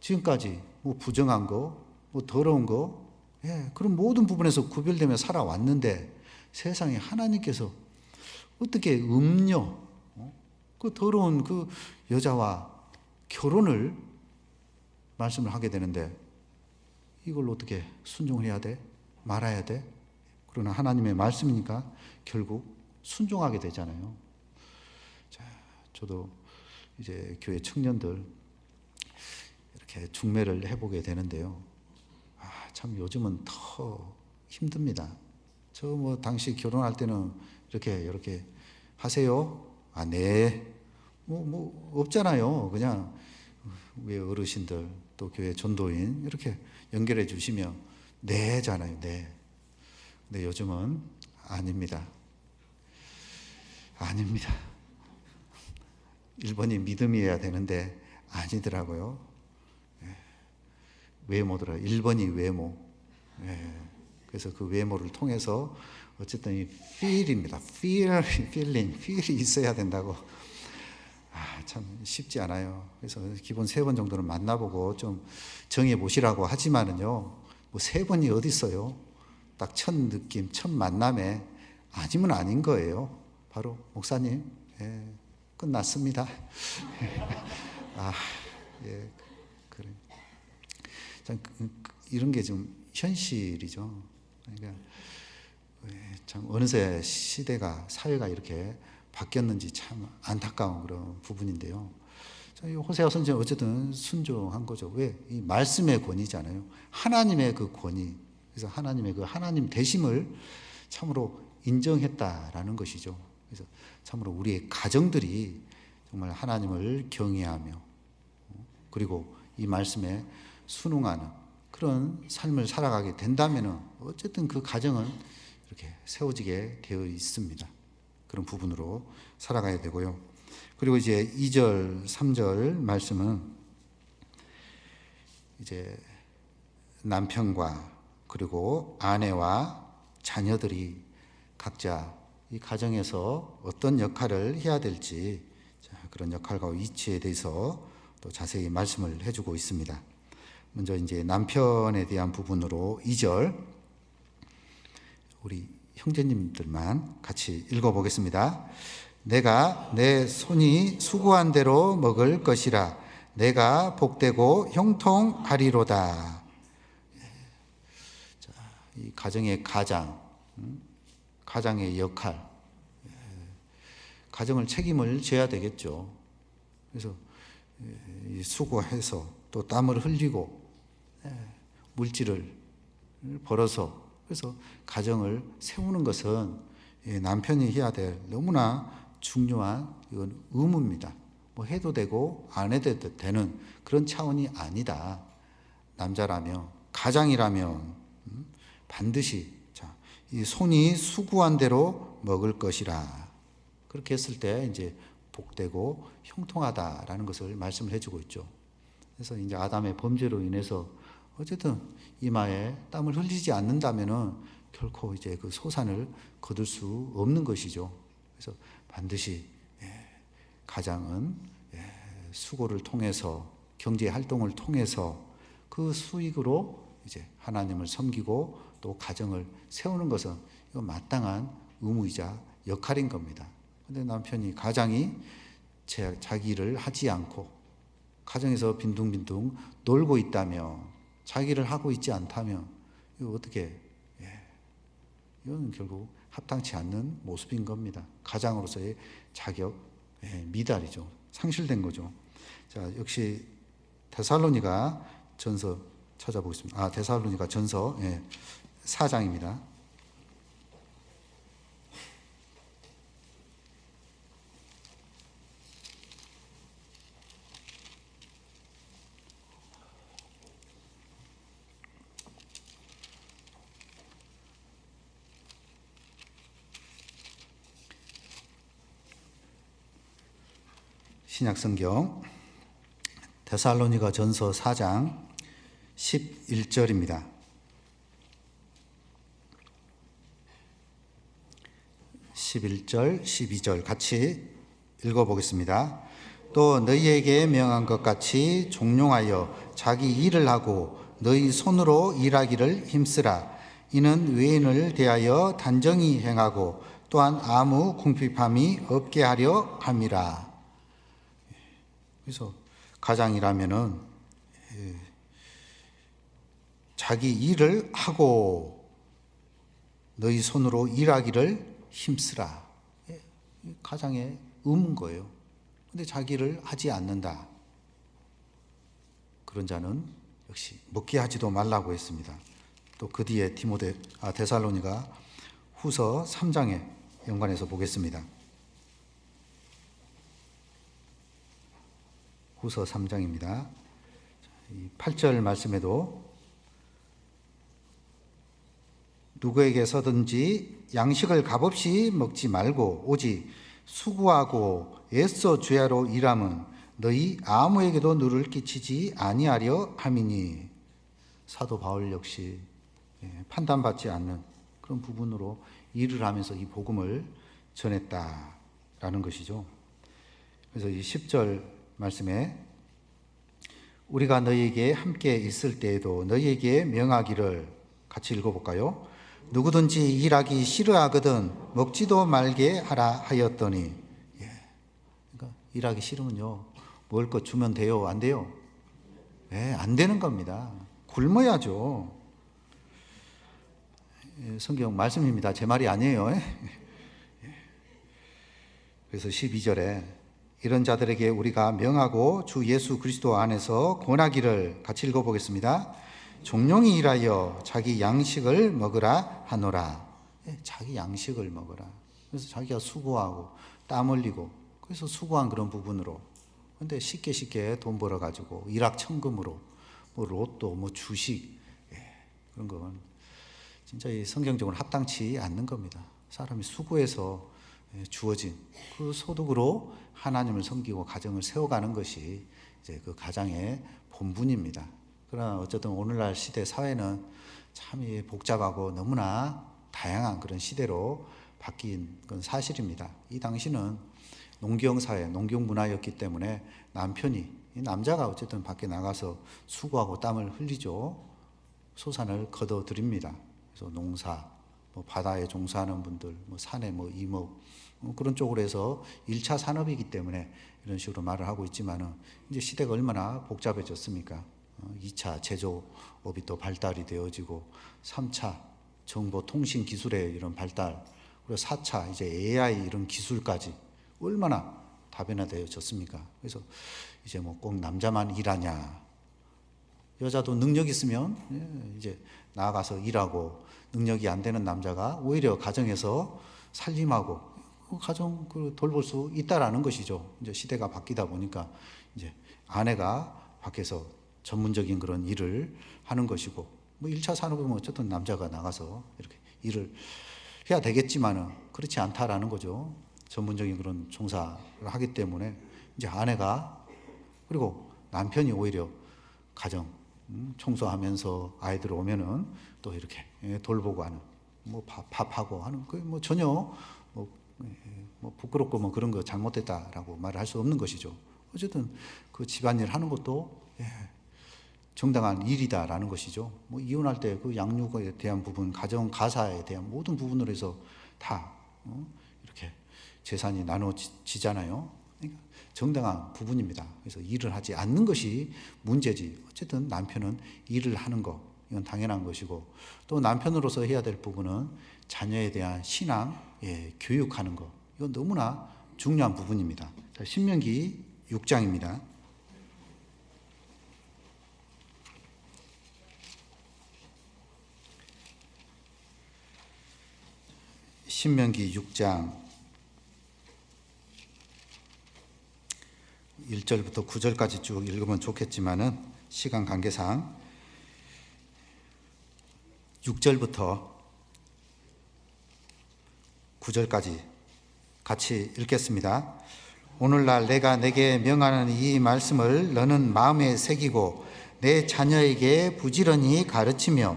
지금까지 뭐 부정한 거, 뭐 더러운 거, 그런 모든 부분에서 구별되며 살아왔는데 세상에 하나님께서 어떻게 음녀, 그 더러운 그 여자와 결혼을 말씀을 하게 되는데 이걸 어떻게 순종해야 돼? 말아야 돼? 그러나 하나님의 말씀이니까 결국 순종하게 되잖아요. 자, 저도 이제 교회 청년들 이렇게 중매를 해보게 되는데요. 참 요즘은 더 힘듭니다. 저 뭐 당시 결혼할 때는 이렇게 하세요? 네. 뭐 없잖아요. 그냥 왜 어르신들 또 교회 전도인 이렇게 연결해 주시면 네잖아요. 네. 근데 요즘은 아닙니다. 아닙니다. 1번이 믿음이어야 되는데 아니더라고요. 외모더라. 1번이 외모. 그래서 그 외모를 통해서 어쨌든 이 feel입니다. feel이 있어야 된다고. 참 쉽지 않아요. 그래서 기본 3번 정도는 만나보고 좀 정해 보시라고 하지만은요, 뭐 3번이 어디 있어요? 딱 첫 느낌, 첫 만남에 아니면 아닌 거예요. 바로 목사님, 끝났습니다. 그래. 참 이런 게 좀 현실이죠. 그러니까 참 어느새 시대가 사회가 이렇게 바뀌었는지 참 안타까운 그런 부분인데요. 호세아 선지자는 어쨌든 순종한 거죠. 왜? 이 말씀의 권위잖아요. 하나님의 그 권위. 그래서 하나님의 그 하나님 되심을 참으로 인정했다라는 것이죠. 그래서 참으로 우리의 가정들이 정말 하나님을 경외하며 그리고 이 말씀에 순응하는 그런 삶을 살아가게 된다면 어쨌든 그 가정은 이렇게 세워지게 되어 있습니다. 그런 부분으로 살아가야 되고요. 그리고 이제 2절, 3절 말씀은 이제 남편과 그리고 아내와 자녀들이 각자 이 가정에서 어떤 역할을 해야 될지 그런 역할과 위치에 대해서 또 자세히 말씀을 해주고 있습니다. 먼저 이제 남편에 대한 부분으로 2절 우리 형제님들만 같이 읽어보겠습니다. 내가 내 손이 수고한 대로 먹을 것이라 내가 복되고 형통하리로다. 자, 이 가정의 가장의 역할, 가정을 책임을 져야 되겠죠. 그래서 수고해서 또 땀을 흘리고 물질을 벌어서 그래서 가정을 세우는 것은 남편이 해야 될 너무나 중요한 이건 의무입니다. 뭐 해도 되고 안 해도 되는 그런 차원이 아니다. 남자라면 가장이라면 반드시 이 손이 수고한 대로 먹을 것이라. 그렇게 했을 때 이제 복되고 형통하다라는 것을 말씀을 해주고 있죠. 그래서 이제 아담의 범죄로 인해서 어쨌든 이마에 땀을 흘리지 않는다면은 결코 이제 그 소산을 거둘 수 없는 것이죠. 그래서 반드시 가장은 수고를 통해서 경제 활동을 통해서 그 수익으로 이제 하나님을 섬기고 또 가정을 세우는 것은 이건 마땅한 의무이자 역할인 겁니다. 그런데 남편이 가장이 자기 일을 하지 않고 가정에서 빈둥빈둥 놀고 있다면 자기를 하고 있지 않다면 이거 어떻게 이건 결국 합당치 않는 모습인 겁니다. 가장으로서의 자격 미달이죠. 상실된 거죠. 자, 역시 데살로니가 전서 찾아보겠습니다. 데살로니가 전서 4장입니다. 신약성경 데살로니가 전서 4장 11절입니다. 11절, 12절 같이 읽어보겠습니다. 또 너희에게 명한 것 같이 종용하여 자기 일을 하고 너희 손으로 일하기를 힘쓰라. 이는 외인을 대하여 단정히 행하고 또한 아무 궁핍함이 없게 하려 함이라. 그래서 가장이라면은 자기 일을 하고 너희 손으로 일하기를 힘쓰라. 가장의 의무인 거예요. 근데 자기를 하지 않는다. 그런 자는 역시 먹게 하지도 말라고 했습니다. 또 그 뒤에 데살로니가 후서 3장에 연관해서 보겠습니다. 후서 3장입니다. 8절 말씀에도 누구에게서든지 양식을 값없이 먹지 말고 오직 수고하고 애써 주야로 일함은 너희 아무에게도 누를 끼치지 아니하려 함이니. 사도 바울 역시 판단받지 않는 그런 부분으로 일을 하면서 이 복음을 전했다라는 것이죠. 그래서 이 10절 말씀에 우리가 너희에게 함께 있을 때에도 너희에게 명하기를 같이 읽어볼까요? 누구든지 일하기 싫어하거든 먹지도 말게 하라 하였더니. 그러니까 일하기 싫으면요 먹을 것 주면 돼요? 안 돼요? 안 되는 겁니다. 굶어야죠. 성경 말씀입니다. 제 말이 아니에요. 그래서 12절에 이런 자들에게 우리가 명하고 주 예수 그리스도 안에서 권하기를 같이 읽어보겠습니다. 종용이 일하여 자기 양식을 먹으라 하노라. 자기 양식을 먹으라. 그래서 자기가 수고하고 땀 흘리고 그래서 수고한 그런 부분으로. 근데 쉽게 돈 벌어가지고 일확천금으로 뭐 로또 뭐 주식 그런 건 진짜 이 성경적으로 합당치 않는 겁니다. 사람이 수고해서 주어진 그 소득으로 하나님을 섬기고 가정을 세워가는 것이 이제 그 가장의 본분입니다. 그러나 어쨌든 오늘날 시대 사회는 참 복잡하고 너무나 다양한 그런 시대로 바뀐 건 사실입니다. 이 당시는 농경사회, 농경문화였기 때문에 남자가 어쨌든 밖에 나가서 수고하고 땀을 흘리죠. 소산을 거둬들입니다. 그래서 농사, 바다에 종사하는 분들, 산에 임업, 그런 쪽으로 해서 1차 산업이기 때문에 이런 식으로 말을 하고 있지만은 이제 시대가 얼마나 복잡해졌습니까? 2차 제조업이 또 발달이 되어지고 3차 정보통신 기술의 이런 발달, 그리고 4차 이제 AI 이런 기술까지 얼마나 다변화되어졌습니까? 그래서 이제 꼭 남자만 일하냐? 여자도 능력 있으면 이제 나아가서 일하고 능력이 안 되는 남자가 오히려 가정에서 살림하고 가정 돌볼 수 있다라는 것이죠. 이제 시대가 바뀌다 보니까 이제 아내가 밖에서 전문적인 그런 일을 하는 것이고 1차 산업이면 어쨌든 남자가 나가서 이렇게 일을 해야 되겠지만은 그렇지 않다라는 거죠. 전문적인 그런 종사를 하기 때문에 이제 아내가 그리고 남편이 오히려 가정 청소하면서 아이들 오면은 또 이렇게 돌보고 하는 밥하고 하는 그 전혀 부끄럽고 그런 거 잘못됐다라고 말을 할 수 없는 것이죠. 어쨌든 그 집안일 하는 것도 정당한 일이다라는 것이죠. 이혼할 때 그 양육에 대한 부분, 가정 가사에 대한 모든 부분으로 해서 다 이렇게 재산이 나눠지잖아요. 그러니까 정당한 부분입니다. 그래서 일을 하지 않는 것이 문제지. 어쨌든 남편은 일을 하는 거, 이건 당연한 것이고, 또 남편으로서 해야 될 부분은 자녀에 대한 신앙, 교육하는 거, 이건 너무나 중요한 부분입니다. 자, 신명기 6장입니다. 신명기 6장 1절부터 9절까지 쭉 읽으면 좋겠지만은 시간 관계상 6절부터 9절까지 같이 읽겠습니다. 오늘날 내가 내게 명하는 이 말씀을 너는 마음에 새기고 내 자녀에게 부지런히 가르치며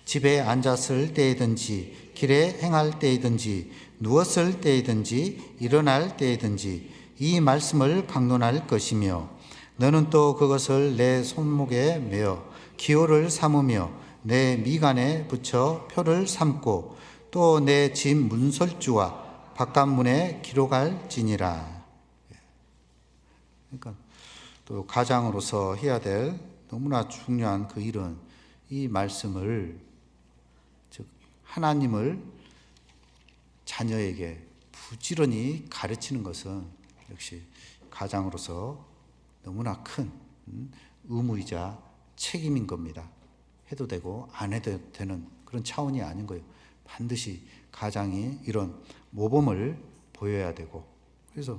집에 앉았을 때이든지 길에 행할 때이든지 누웠을 때이든지 일어날 때이든지 이 말씀을 강론할 것이며 너는 또 그것을 내 손목에 메어 기호를 삼으며 내 미간에 붙여 표를 삼고 또 내 집 문설주와 바깥문에 기록할지니라. 그러니까 또 가장으로서 해야 될 너무나 중요한 그 일은 이 말씀을, 즉 하나님을 자녀에게 부지런히 가르치는 것은 역시 가장으로서 너무나 큰 의무이자 책임인 겁니다. 해도 되고 안 해도 되는 그런 차원이 아닌 거예요. 반드시 가장이 이런 모범을 보여야 되고, 그래서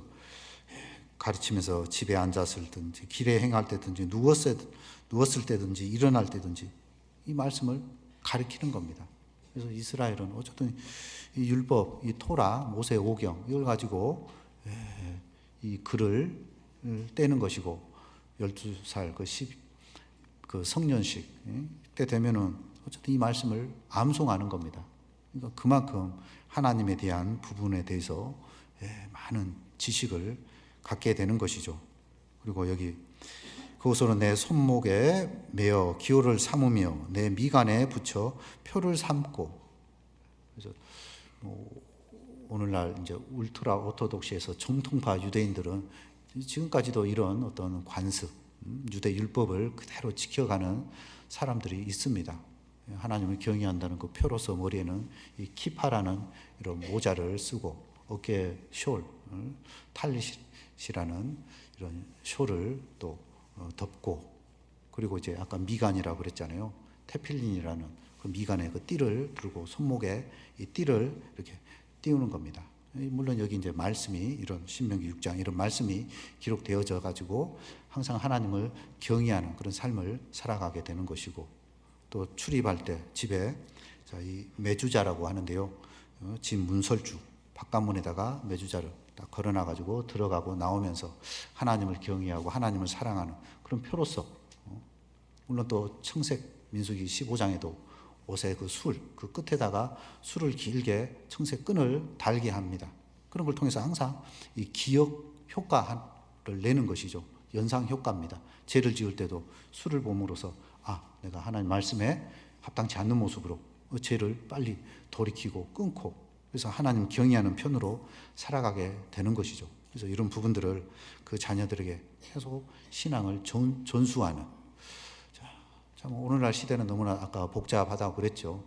가르치면서 집에 앉았을든지 길에 행할 때든지 누웠을 때든지 일어날 때든지 이 말씀을 가르치는 겁니다. 그래서 이스라엘은 어쨌든 이 율법, 이 토라, 모세 오경 이걸 가지고 이 글을 떼는 것이고 12살 그 성년식 때 되면은 어쨌든 이 말씀을 암송하는 겁니다. 그러니까 그만큼 하나님에 대한 부분에 대해서 많은 지식을 갖게 되는 것이죠. 그리고 여기 그것으로 내 손목에 메어 기호를 삼으며 내 미간에 붙여 표를 삼고. 그래서 오늘날 이제 울트라 오토독시에서 정통파 유대인들은 지금까지도 이런 어떤 관습, 유대 율법을 그대로 지켜가는 사람들이 있습니다. 하나님을 경외한다는 그 표로서 머리에는 이 키파라는 이런 모자를 쓰고 어깨에 숄, 탈릿이라는 이런 숄을 또 덮고, 그리고 이제 아까 미간이라고 그랬잖아요. 테필린이라는 그 미간에 그 띠를 두르고 손목에 이 띠를 이렇게 띄우는 겁니다. 물론 여기 이제 말씀이 이런 신명기 6장 이런 말씀이 기록되어져 가지고 항상 하나님을 경외하는 그런 삶을 살아가게 되는 것이고, 또 출입할 때 집에 이 매주자라고 하는데요. 집 문설주 바깥문에다가 매주자를 딱 걸어놔 가지고 들어가고 나오면서 하나님을 경외하고 하나님을 사랑하는 그런 표로서, 물론 또 청색 민수기 15장에도 옷에 그 끝에다가 술을 길게 청색 끈을 달게 합니다. 그런 걸 통해서 항상 이 기억 효과를 내는 것이죠. 연상 효과입니다. 죄를 지을 때도 술을 봄으로써 내가 하나님 말씀에 합당치 않는 모습으로 죄를 빨리 돌이키고 끊고, 그래서 하나님 경외하는 편으로 살아가게 되는 것이죠. 그래서 이런 부분들을 그 자녀들에게 계속 신앙을 전수하는. 참 오늘날 시대는 너무나 아까 복잡하다고 그랬죠.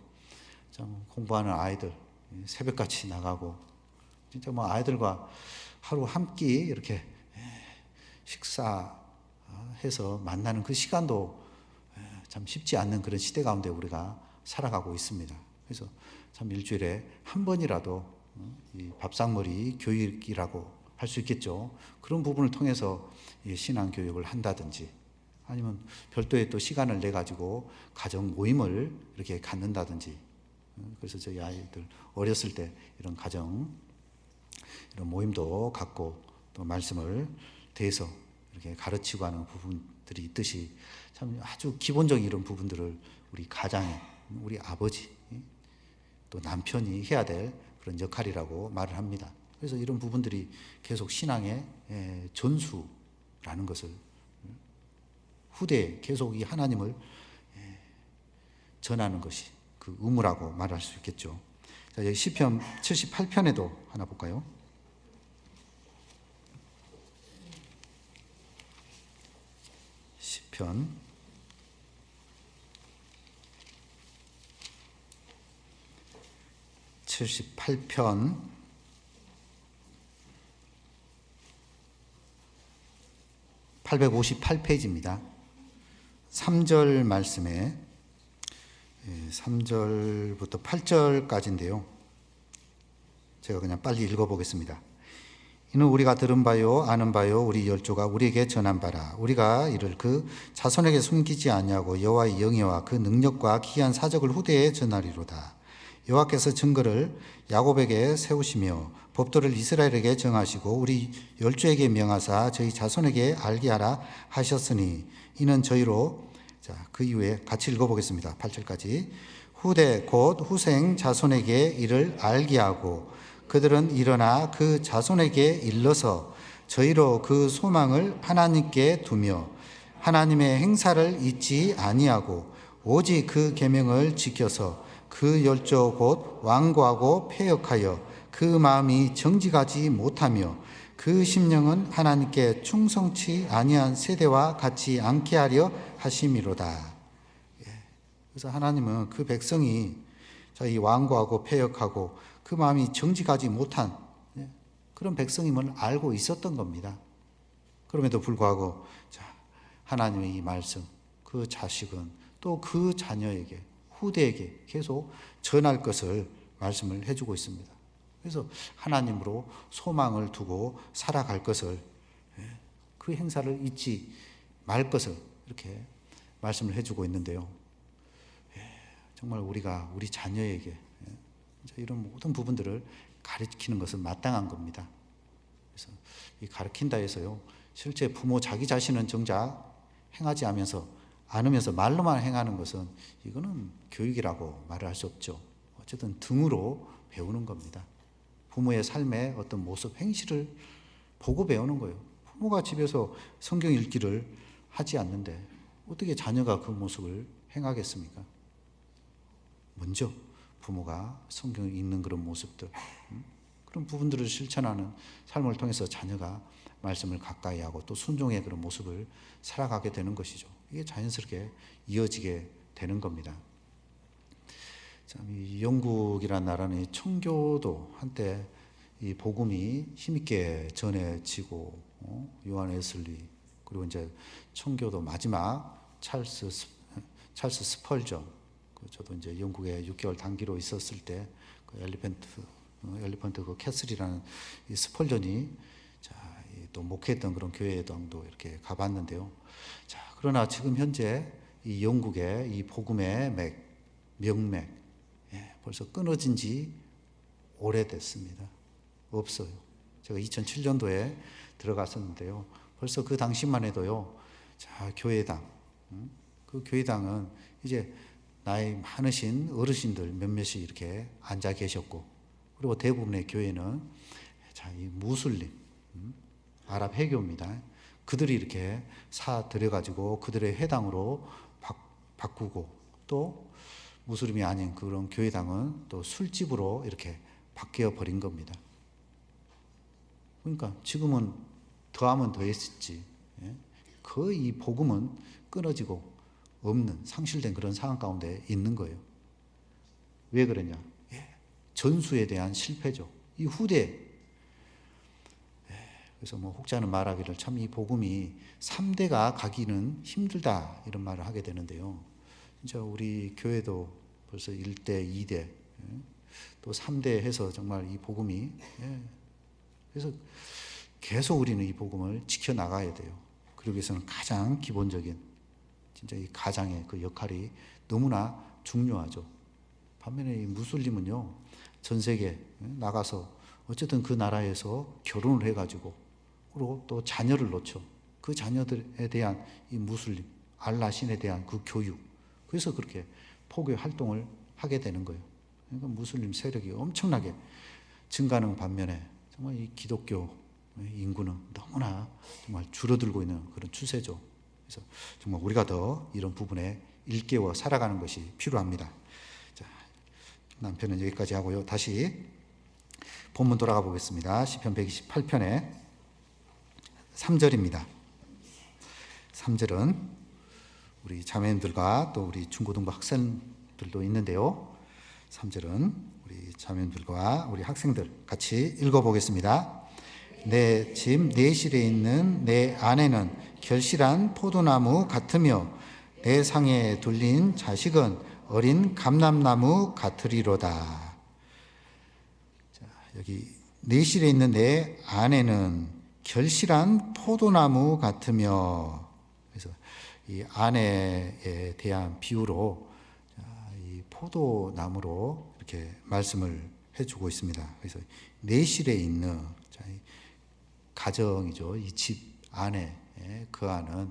참 공부하는 아이들 새벽같이 나가고 진짜 아이들과 하루 한 끼 이렇게 식사해서 만나는 그 시간도 참 쉽지 않는 그런 시대 가운데 우리가 살아가고 있습니다. 그래서 참 일주일에 한 번이라도 이 밥상머리 교육이라고 할 수 있겠죠. 그런 부분을 통해서 신앙 교육을 한다든지, 아니면 별도의 또 시간을 내 가지고 가정 모임을 이렇게 갖는다든지. 그래서 저희 아이들 어렸을 때 이런 가정 이런 모임도 갖고 또 말씀을 대해서 이렇게 가르치고 하는 부분들이 있듯이 참 아주 기본적인 이런 부분들을 우리 가장에 우리 아버지 또 남편이 해야 될 그런 역할이라고 말을 합니다. 그래서 이런 부분들이 계속 신앙의 전수라는 것을 후대에 계속 이 하나님을 전하는 것이 그 의무라고 말할 수 있겠죠. 자, 여기 시편 78편에도 하나 볼까요? 시편 78편 858페이지입니다. 3절 말씀에 3절부터 8절까지인데요. 제가 그냥 빨리 읽어보겠습니다. 이는 우리가 들은 바요 아는 바요 우리 열조가 우리에게 전한 바라. 우리가 이를 그 자손에게 숨기지 아니하고 여호와의 영예와 그 능력과 기이한 사적을 후대에 전하리로다. 여호와께서 증거를 야곱에게 세우시며 법도를 이스라엘에게 정하시고 우리 열조에게 명하사 저희 자손에게 알게 하라 하셨으니 이는 저희로 그 이후에 같이 읽어보겠습니다. 8절까지. 후대 곧 후생 자손에게 이를 알게 하고 그들은 일어나 그 자손에게 일러서 저희로 그 소망을 하나님께 두며 하나님의 행사를 잊지 아니하고 오직 그 계명을 지켜서 그 열조 곧 완고하고 패역하여 그 마음이 정직하지 못하며 그 심령은 하나님께 충성치 아니한 세대와 같이 않게 하려 하심이로다. 그래서 하나님은 그 백성이 이 완고하고 패역하고 그 마음이 정직하지 못한 그런 백성임을 알고 있었던 겁니다. 그럼에도 불구하고 하나님의 이 말씀, 그 자식은 또 그 자녀에게, 후대에게 계속 전할 것을 말씀을 해주고 있습니다. 그래서 하나님으로 소망을 두고 살아갈 것을, 그 행사를 잊지 말 것을 이렇게 말씀을 해주고 있는데요. 정말 우리가 우리 자녀에게 이런 모든 부분들을 가르치는 것은 마땅한 겁니다. 그래서 이 가르친다 해서요, 실제 부모 자기 자신은 정작 행하지 않으면서 말로만 행하는 것은 이거는 교육이라고 말을 할 수 없죠. 어쨌든 등으로 배우는 겁니다. 부모의 삶의 어떤 모습, 행실을 보고 배우는 거예요. 부모가 집에서 성경 읽기를 하지 않는데 어떻게 자녀가 그 모습을 행하겠습니까? 먼저 부모가 성경을 읽는 그런 모습들, 그런 부분들을 실천하는 삶을 통해서 자녀가 말씀을 가까이 하고 또 순종의 그런 모습을 살아가게 되는 것이죠. 이게 자연스럽게 이어지게 되는 겁니다. 참, 이 영국이라는 나라는 청교도 한때 이 복음이 힘있게 전해지고, 요한 웨슬리, 그리고 이제 청교도 마지막 찰스 스펄전, 저도 이제 영국에 6개월 단기로 있었을 때 그 엘리펀트 그 캐슬이라는 이 스펄전이 또 목회했던 그런 교회당도 이렇게 가봤는데요. 그러나 지금 현재 이 영국의 이 복음의 명맥, 벌써 끊어진 지 오래됐습니다. 없어요. 제가 2007년도에 들어갔었는데요. 벌써 그 당시만 해도요, 교회당, 그 교회당은 이제 나이 많으신 어르신들 몇몇이 이렇게 앉아 계셨고, 그리고 대부분의 교회는 이 무슬림, 아랍 해교입니다. 그들이 이렇게 사들여가지고 그들의 회당으로 바꾸고, 또 무슬림이 아닌 그런 교회당은 또 술집으로 이렇게 바뀌어 버린 겁니다. 그러니까 지금은 더하면 더했지, 거의 이 복음은 끊어지고 없는, 상실된 그런 상황 가운데 있는 거예요. 왜 그러냐? 전수에 대한 실패죠. 이 후대. 그래서 혹자는 말하기를 참 이 복음이 3대가 가기는 힘들다, 이런 말을 하게 되는데요. 진짜 우리 교회도 벌써 1대, 2대, 또 3대 해서 정말 이 복음이, 그래서 계속 우리는 이 복음을 지켜나가야 돼요. 그러기 위해서는 가장 기본적인 진짜 이 가장의 그 역할이 너무나 중요하죠. 반면에 이 무슬림은요, 전 세계 나가서 어쨌든 그 나라에서 결혼을 해가지고, 그리고 또 자녀를 놓죠. 그 자녀들에 대한 이 무슬림, 알라 신에 대한 그 교육, 그래서 그렇게 포교 활동을 하게 되는 거예요. 그러니까 무슬림 세력이 엄청나게 증가하는 반면에 정말 이 기독교 인구는 너무나 정말 줄어들고 있는 그런 추세죠. 그래서 정말 우리가 더 이런 부분에 일깨워 살아가는 것이 필요합니다. 남편은 여기까지 하고요. 다시 본문 돌아가 보겠습니다. 시편 128편의 3절입니다. 3절은 우리 자매님들과 또 우리 중고등부 학생들도 있는데요. 3절은 우리 자매님들과 우리 학생들 같이 읽어보겠습니다. 내 집 내실에 있는 내 아내는 결실한 포도나무 같으며 내 상에 둘린 자식은 어린 감람나무 같으리로다. 여기 내실에 있는 내 아내는 결실한 포도나무 같으며, 그래서 이 아내에 대한 비유로 이 포도나무로 이렇게 말씀을 해주고 있습니다. 그래서 내실에 있는 이 가정이죠. 이 집 안에 거하는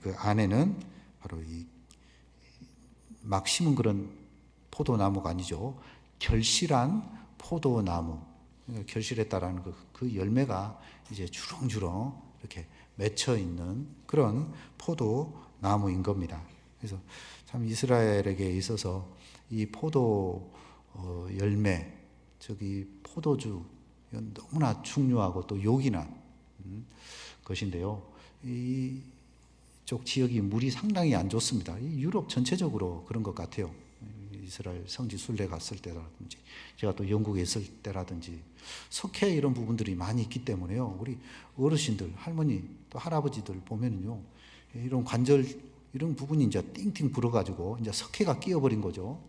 그 안에는 바로 이 막 심은 그런 포도나무가 아니죠. 결실한 포도나무. 결실했다라는 그 열매가 이제 주렁주렁 이렇게 맺혀 있는 그런 포도나무인 겁니다. 그래서 참 이스라엘에게 있어서 이 포도 열매, 이 포도주, 이건 너무나 중요하고 또 요긴한 것인데요. 이쪽 지역이 물이 상당히 안 좋습니다. 유럽 전체적으로 그런 것 같아요. 이스라엘 성지 순례 갔을 때라든지, 제가 또 영국에 있을 때라든지, 석회 이런 부분들이 많이 있기 때문에요. 우리 어르신들, 할머니, 또 할아버지들 보면은요, 이런 관절, 이런 부분이 이제 띵띵 불어가지고, 이제 석회가 끼어버린 거죠.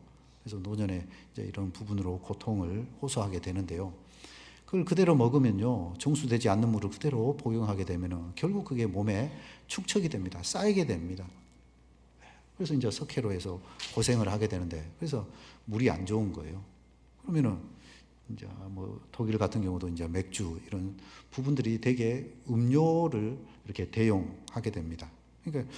그래서 노년에 이제 이런 부분으로 고통을 호소하게 되는데요. 그걸 그대로 먹으면요, 정수되지 않는 물을 그대로 복용하게 되면은 결국 그게 몸에 축적이 됩니다. 쌓이게 됩니다. 그래서 이제 석회로 해서 고생을 하게 되는데, 그래서 물이 안 좋은 거예요. 그러면은 이제 뭐 독일 같은 경우도 이제 맥주 이런 부분들이 되게 음료를 이렇게 대용하게 됩니다. 그러니까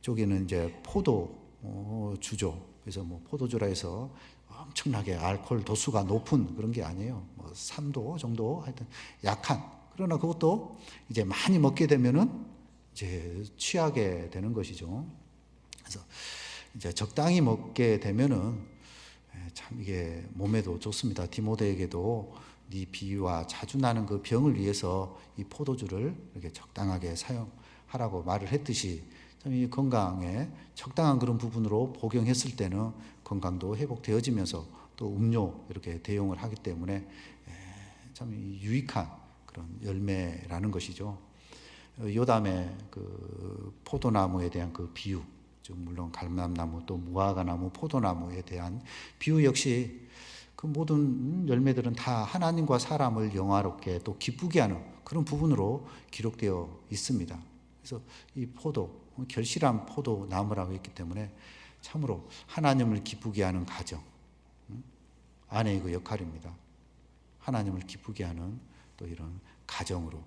이쪽에는 이제 포도주죠. 그래서 뭐 포도주라 해서 엄청나게 알코올 도수가 높은 그런 게 아니에요. 뭐 3도 정도 하여튼 약한. 그러나 그것도 이제 많이 먹게 되면은 이제 취하게 되는 것이죠. 그래서 이제 적당히 먹게 되면은 참 이게 몸에도 좋습니다. 디모데에게도 네 비위와 자주 나는 그 병을 위해서 이 포도주를 이렇게 적당하게 사용하라고 말을 했듯이 참 이 건강에 적당한 그런 부분으로 복용했을 때는 건강도 회복되어지면서 또 음료 이렇게 대용을 하기 때문에 참 유익한 그런 열매라는 것이죠. 요담의 그 포도나무에 대한 그 비유, 물론 감람나무 또 무화과나무, 포도나무에 대한 비유 역시 그 모든 열매들은 다 하나님과 사람을 영화롭게 또 기쁘게 하는 그런 부분으로 기록되어 있습니다. 그래서 이 결실한 포도나무라고 했기 때문에 참으로 하나님을 기쁘게 하는 가정, 아내의 그 역할입니다. 하나님을 기쁘게 하는 또 이런 가정으로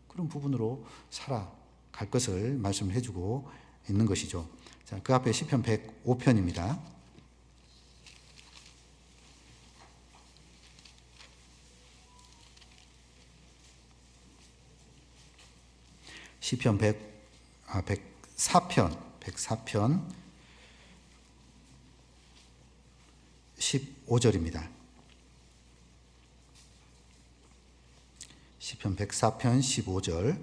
그런 부분으로 살아갈 것을 말씀을 해주고 있는 것이죠. 자, 그 앞에 시편 105편입니다. 시편 104편 15절입니다. 시편 104편 15절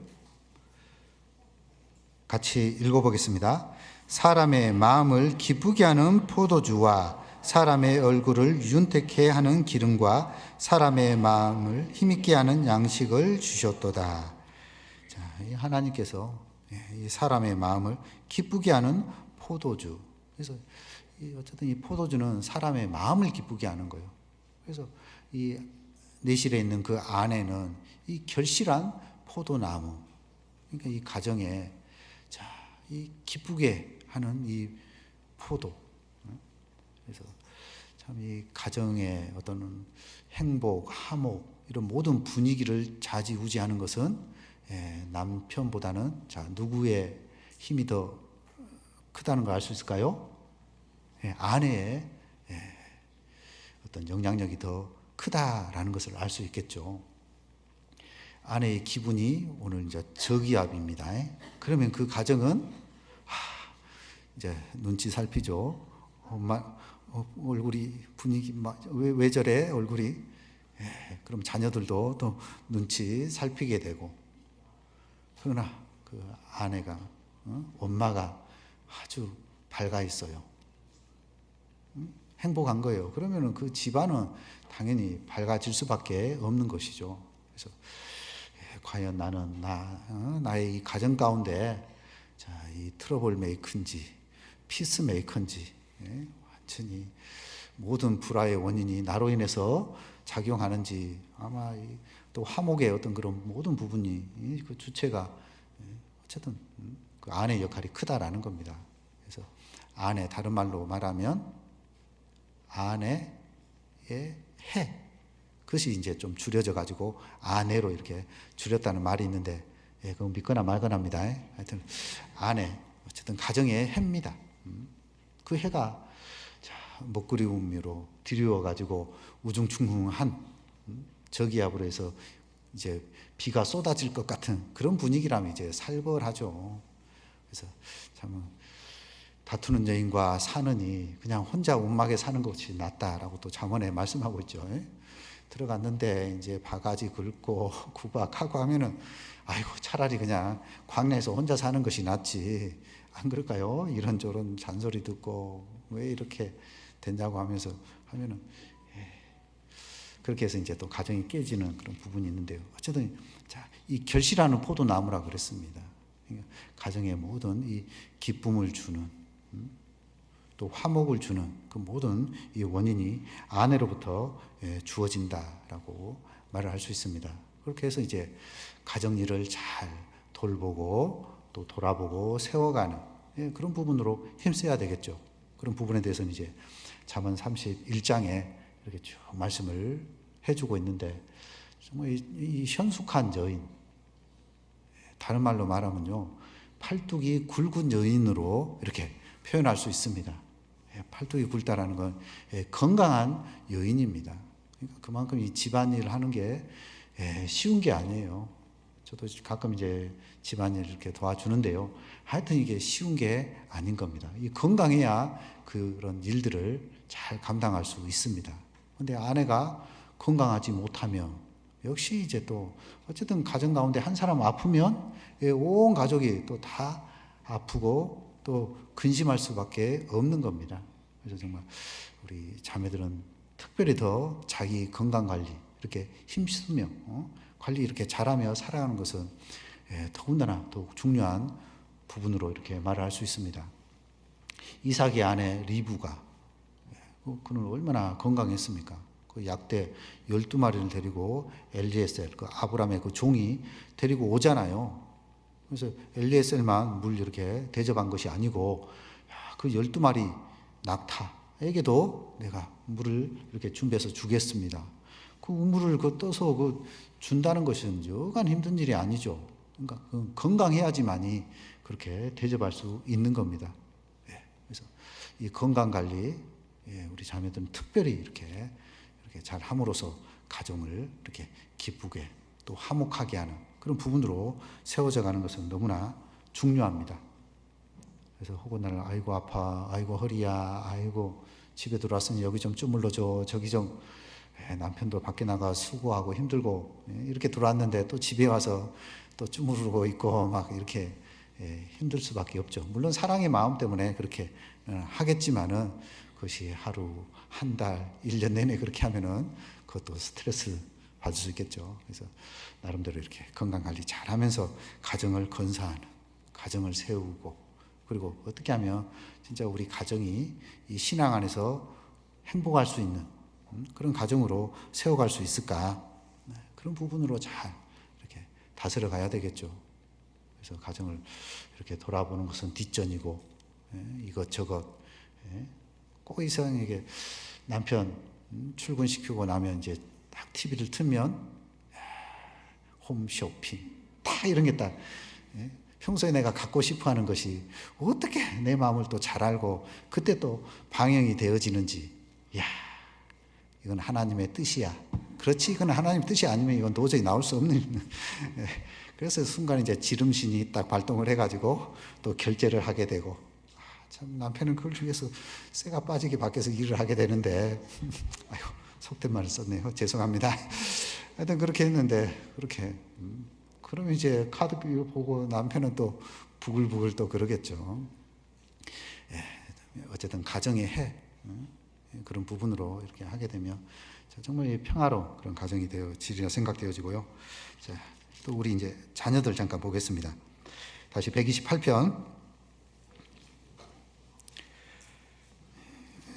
같이 읽어보겠습니다. 사람의 마음을 기쁘게 하는 포도주와 사람의 얼굴을 윤택해 하는 기름과 사람의 마음을 힘있게 하는 양식을 주셨도다. 자, 하나님께서 이 사람의 마음을 기쁘게 하는 포도주. 그래서 어쨌든 이 포도주는 사람의 마음을 기쁘게 하는 거예요. 그래서 이 내실에 있는 그 안에는 이 결실한 포도나무, 그러니까 이 가정에 이 기쁘게 하는 이 포도. 그래서 참 이 가정의 어떤 행복, 화목 이런 모든 분위기를 좌지우지하는 것은 남편보다는 누구의 힘이 더 크다는 걸 알 수 있을까요? 아내의 어떤 영향력이 더 크다라는 것을 알 수 있겠죠. 아내의 기분이 오늘 이제 저기압입니다. 그러면 그 가정은 이제 눈치 살피죠. 엄마 얼굴이 분위기 왜 저래 얼굴이. 그럼 자녀들도 또 눈치 살피게 되고. 그러나 그 아내가 엄마가 아주 밝아 있어요. 행복한 거예요. 그러면은 그 집안은 당연히 밝아질 수밖에 없는 것이죠. 그래서 과연 나는 나의 이 가정 가운데 이 트러블 메이커인지 피스 메이커인지 완전히 모든 불화의 원인이 나로 인해서 작용하는지 아마 또 화목의 어떤 그런 모든 부분이 그 주체가 어쨌든 그 아내의 역할이 크다라는 겁니다. 그래서 아내, 다른 말로 말하면 아내의 해. 그것이 이제 좀 줄여져 가지고 아내로 이렇게 줄였다는 말이 있는데, 예, 그건 믿거나 말거나입니다. 하여튼 아내, 어쨌든 가정의 해입니다. 그 해가 먹구름으로 드리워 가지고 우중충한 저기압으로 해서 이제 비가 쏟아질 것 같은 그런 분위기라면 이제 살벌하죠. 그래서 참 다투는 여인과 사느니 그냥 혼자 움막에 사는 것이 낫다라고 또 잠언에 말씀하고 있죠. 들어갔는데 이제 바가지 긁고 구박하고 하면은 아이고 차라리 그냥 광야에서 혼자 사는 것이 낫지, 안 그럴까요? 이런저런 잔소리 듣고 왜 이렇게 된다고 하면서 하면은 그렇게 해서 이제 또 가정이 깨지는 그런 부분이 있는데요. 어쨌든 이 결실하는 포도나무라 그랬습니다. 그러니까 가정의 모든 이 기쁨을 주는 또 화목을 주는 그 모든 이 원인이 아내로부터 주어진다라고 말을 할 수 있습니다. 그렇게 해서 이제 가정 일을 잘 돌보고 또 돌아보고 세워가는 그런 부분으로 힘써야 되겠죠. 그런 부분에 대해서는 이제 잠언 31장에 이렇게 쭉 말씀을 해주고 있는데, 정말 이 현숙한 여인, 다른 말로 말하면요, 팔뚝이 굵은 여인으로 이렇게 표현할 수 있습니다. 팔뚝이 굵다라는 건 건강한 여인입니다. 그러니까 그만큼 이 집안일을 하는 게 쉬운 게 아니에요. 저도 가끔 이제 집안일 이렇게 도와주는데요. 하여튼 이게 쉬운 게 아닌 겁니다. 이 건강해야 그런 일들을 잘 감당할 수 있습니다. 근데 아내가 건강하지 못하면 역시 이제 또 어쨌든 가정 가운데 한 사람 아프면 온 가족이 또 다 아프고 또 근심할 수밖에 없는 겁니다. 그래서 정말 우리 자매들은 특별히 더 자기 건강 관리 이렇게 힘쓰며 관리 이렇게 잘하며 살아가는 것은 더군다나 더욱 중요한 부분으로 이렇게 말을 할 수 있습니다. 이삭의 아내 리브가 그는 얼마나 건강했습니까? 그 약대 12마리를 데리고 엘리에셀, 그 아브라함의 그 종이 데리고 오잖아요. 그래서 엘리에셀만 물 이렇게 대접한 것이 아니고 그 12마리 낙타에게도 내가 물을 이렇게 준비해서 주겠습니다. 그 우물을 떠서 준다는 것은 여간 힘든 일이 아니죠. 그러니까 건강해야지만이 그렇게 대접할 수 있는 겁니다. 그래서 이 건강 관리, 우리 자매들은 특별히 이렇게 잘 함으로써 가정을 이렇게 기쁘게 또 화목하게 하는 그런 부분으로 세워져 가는 것은 너무나 중요합니다. 그래서 혹은 나는 아이고 아파, 아이고 허리야, 아이고 집에 들어왔으니 여기 좀 주물러줘, 저기 좀, 남편도 밖에 나가 수고하고 힘들고 이렇게 들어왔는데 또 집에 와서 또 주무르고 있고 막 이렇게 힘들 수밖에 없죠. 물론 사랑의 마음 때문에 그렇게 하겠지만은 그것이 하루, 한 달, 1년 내내 그렇게 하면은 그것도 스트레스 받을 수 있겠죠. 그래서 나름대로 이렇게 건강관리 잘 하면서 가정을 건사하는, 가정을 세우고, 그리고 어떻게 하면 진짜 우리 가정이 이 신앙 안에서 행복할 수 있는 그런 가정으로 세워갈 수 있을까? 그런 부분으로 잘 이렇게 다스려 가야 되겠죠. 그래서 가정을 이렇게 돌아보는 것은 뒷전이고, 이것저것, 꼭 이상하게 남편 출근시키고 나면 이제 딱 TV를 틀면 홈쇼핑 다 이런 게 딱 평소에 내가 갖고 싶어 하는 것이 어떻게 내 마음을 또 잘 알고 그때 또 방영이 되어지는지, 야, 이건 하나님의 뜻이야. 그렇지, 이건 하나님의 뜻이 아니면 이건 도저히 나올 수 없는. 그래서 순간 이제 지름신이 딱 발동을 해가지고 또 결제를 하게 되고, 참 남편은 그걸 위해서 쇠가 빠지게 밖에서 일을 하게 되는데, 아유, 속된 말을 썼네요. 죄송합니다. 하여튼 그렇게 했는데, 그렇게, 그러면 이제 카드비를 보고 남편은 또 부글부글 또 그러겠죠. 어쨌든 가정의 해, 그런 부분으로 이렇게 하게 되면 정말 평화로운 그런 가정이 되어지리라 생각되어지고요. 자, 또 우리 이제 자녀들 잠깐 보겠습니다. 다시 128편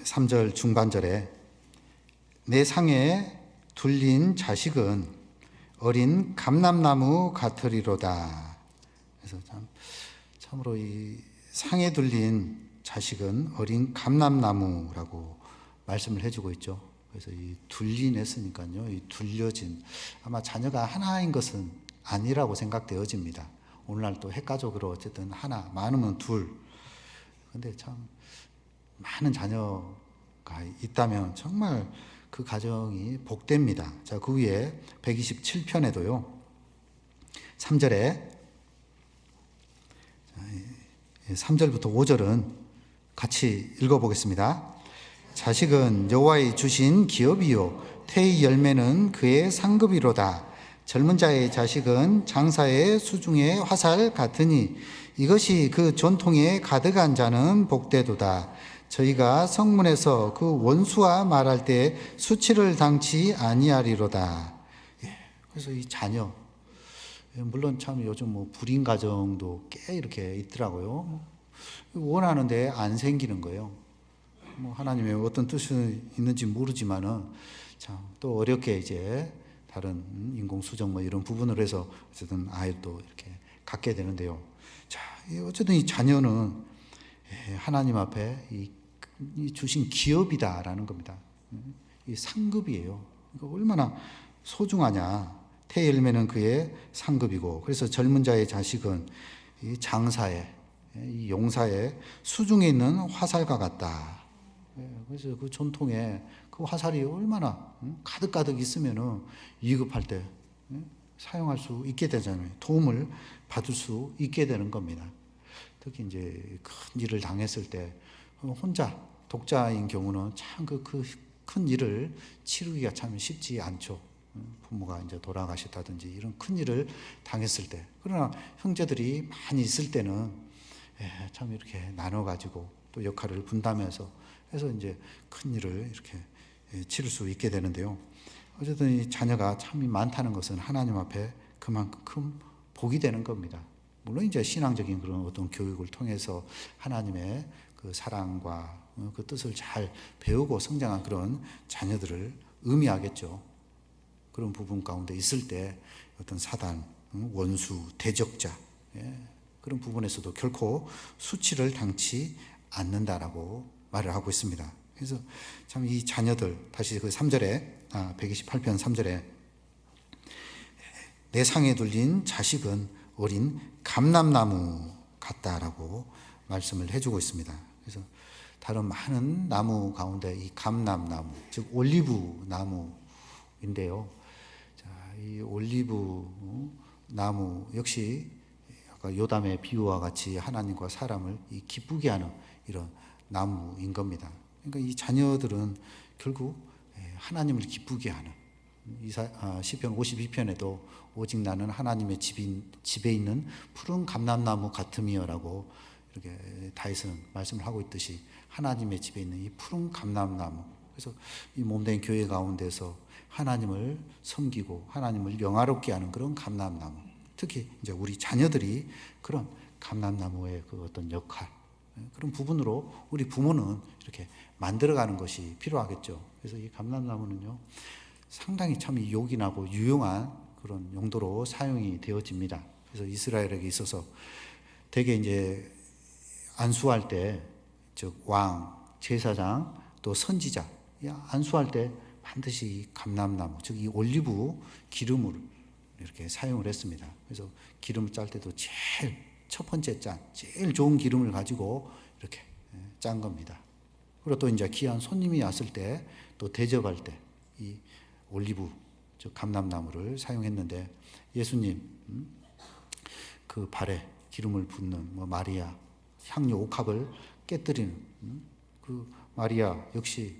3절 중반절에 내 상에 둘린 자식은 어린 감람나무 같으리로다. 그래서 참으로 이 상에 둘린 자식은 어린 감람나무라고 말씀을 해주고 있죠. 그래서 이 둘린 했으니까요. 이 둘려진 아마 자녀가 하나인 것은 아니라고 생각되어집니다. 오늘날 또 핵가족으로 어쨌든 하나, 많으면 둘. 근데 참 많은 자녀가 있다면 정말 그 가정이 복됩니다. 자, 그 위에 127편에도요. 3절에 3절부터 5절은 같이 읽어보겠습니다. 자식은 여호와의 주신 기업이요 태의 열매는 그의 상급이로다. 젊은 자의 자식은 장사의 수중의 화살 같으니 이것이 그 전통에 가득한 자는 복되도다. 저희가 성문에서 그 원수와 말할 때 수치를 당치 아니하리로다. 그래서 이 자녀, 물론 참 요즘 뭐 불임 가정도 꽤 이렇게 있더라고요. 원하는데 안 생기는 거예요. 뭐 하나님의 어떤 뜻이 있는지 모르지만은 참 또 어렵게 이제 다른 인공수정 뭐 이런 부분으로 해서 어쨌든 아이도 이렇게 갖게 되는데요. 자, 어쨌든 이 자녀는 하나님 앞에 이 주신 기업이다라는 겁니다. 이 상급이에요. 그러니까 얼마나 소중하냐. 태열매는 그의 상급이고, 그래서 젊은 자의 자식은 이 장사의, 이 용사의 수중에 있는 화살과 같다. 그래서 그 전통에 그 화살이 얼마나 가득가득 있으면은 위급할 때 사용할 수 있게 되잖아요. 도움을 받을 수 있게 되는 겁니다. 특히 이제 큰 일을 당했을 때 혼자 독자인 경우는 참 그 큰 일을 치르기가 참 쉽지 않죠. 부모가 이제 돌아가셨다든지 이런 큰 일을 당했을 때. 그러나 형제들이 많이 있을 때는 참 이렇게 나눠 가지고 또 역할을 분담해서 해서 이제 큰 일을 이렇게 치를 수 있게 되는데요. 어쨌든 이 자녀가 참 많다는 것은 하나님 앞에 그만큼 큰 복이 되는 겁니다. 물론 이제 신앙적인 그런 어떤 교육을 통해서 하나님의 그 사랑과 그 뜻을 잘 배우고 성장한 그런 자녀들을 의미하겠죠. 그런 부분 가운데 있을 때 어떤 사단, 원수, 대적자 그런 부분에서도 결코 수치를 당치 않는다라고 말을 하고 있습니다. 그래서 참 이 자녀들, 다시 그 3절에 128편 3절에 내 상에 둘린 자식은 어린 감람나무 같다라고 말씀을 해주고 있습니다. 그래서 다른 많은 나무 가운데 이 감람나무, 즉 올리브 나무인데요. 자, 이 올리브 나무 역시 아까 요담의 비유와 같이 하나님과 사람을 기쁘게 하는 이런 나무인 겁니다. 그러니까 이 자녀들은 결국 하나님을 기쁘게 하는 시편 52편에도 오직 나는 하나님의 집에 있는 푸른 감람나무 같음이여라고 이렇게 다윗은 말씀을 하고 있듯이 하나님의 집에 있는 이 푸른 감람나무, 그래서 이 몸된 교회 가운데서 하나님을 섬기고 하나님을 영화롭게 하는 그런 감람나무, 특히 이제 우리 자녀들이 그런 감람나무의 그 어떤 역할, 그런 부분으로 우리 부모는 이렇게 만들어가는 것이 필요하겠죠. 그래서 이 감람나무는요 상당히 참 요긴하고 유용한 그런 용도로 사용이 되어집니다. 그래서 이스라엘에게 있어서 대개 이제 안수할 때, 즉 왕, 제사장, 또 선지자 안수할 때 반드시 감람나무, 즉 이 올리브 기름을 이렇게 사용을 했습니다. 그래서 기름을 짤 때도 제일 첫 번째 제일 좋은 기름을 가지고 이렇게 짠 겁니다. 그리고 또 이제 귀한 손님이 왔을 때, 또 대접할 때 이 올리브, 즉 감람나무를 사용했는데, 예수님 그 발에 기름을 붓는 마리아, 향유 옥합을 깨뜨리는 그 마리아 역시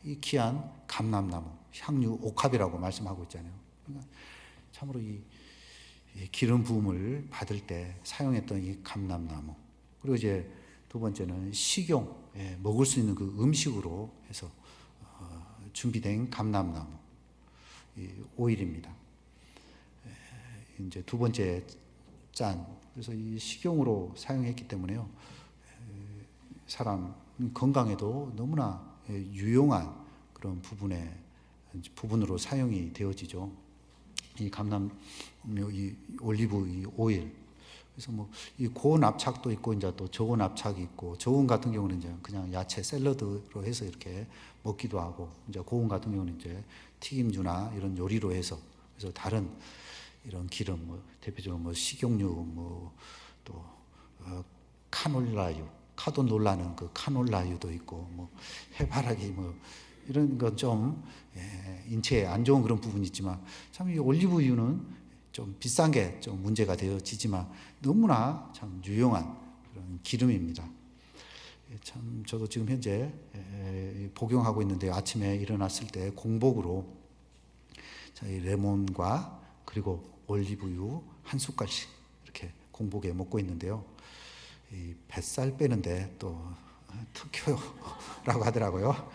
이 귀한 감람나무, 향유 옥합이라고 말씀하고 있잖아요. 그러니까 참으로 이 기름 부음을 받을 때 사용했던 이 감람나무, 그리고 이제 두 번째는 식용, 먹을 수 있는 그 음식으로 해서 준비된 감람나무, 이 오일입니다. 이제 두 번째 그래서 이 식용으로 사용했기 때문에요, 사람 건강에도 너무나 유용한 그런 부분으로 사용이 되어지죠. 이 감람, 이 올리브 이 오일, 그래서 뭐 이 고온 압착도 있고 이제 또 저온 압착이 있고, 저온 같은 경우는 이제 그냥 야채 샐러드로 해서 이렇게 먹기도 하고, 이제 고온 같은 경우는 이제 튀김류나 이런 요리로 해서, 그래서 다른 이런 기름, 뭐 대표적으로 뭐 식용유, 뭐 또 카놀라유, 카도놀라는 그 카놀라유도 있고, 뭐 해바라기 뭐 이런 건 좀 인체에 안 좋은 그런 부분이 있지만, 참 이 올리브유는 좀 비싼 게 좀 문제가 되어지지만 너무나 참 유용한 그런 기름입니다. 참 저도 지금 현재 복용하고 있는데, 아침에 일어났을 때 공복으로 이 레몬과 그리고 올리브유 한 숟갈씩 이렇게 공복에 먹고 있는데요. 이 뱃살 빼는데 또 특효라고 하더라고요.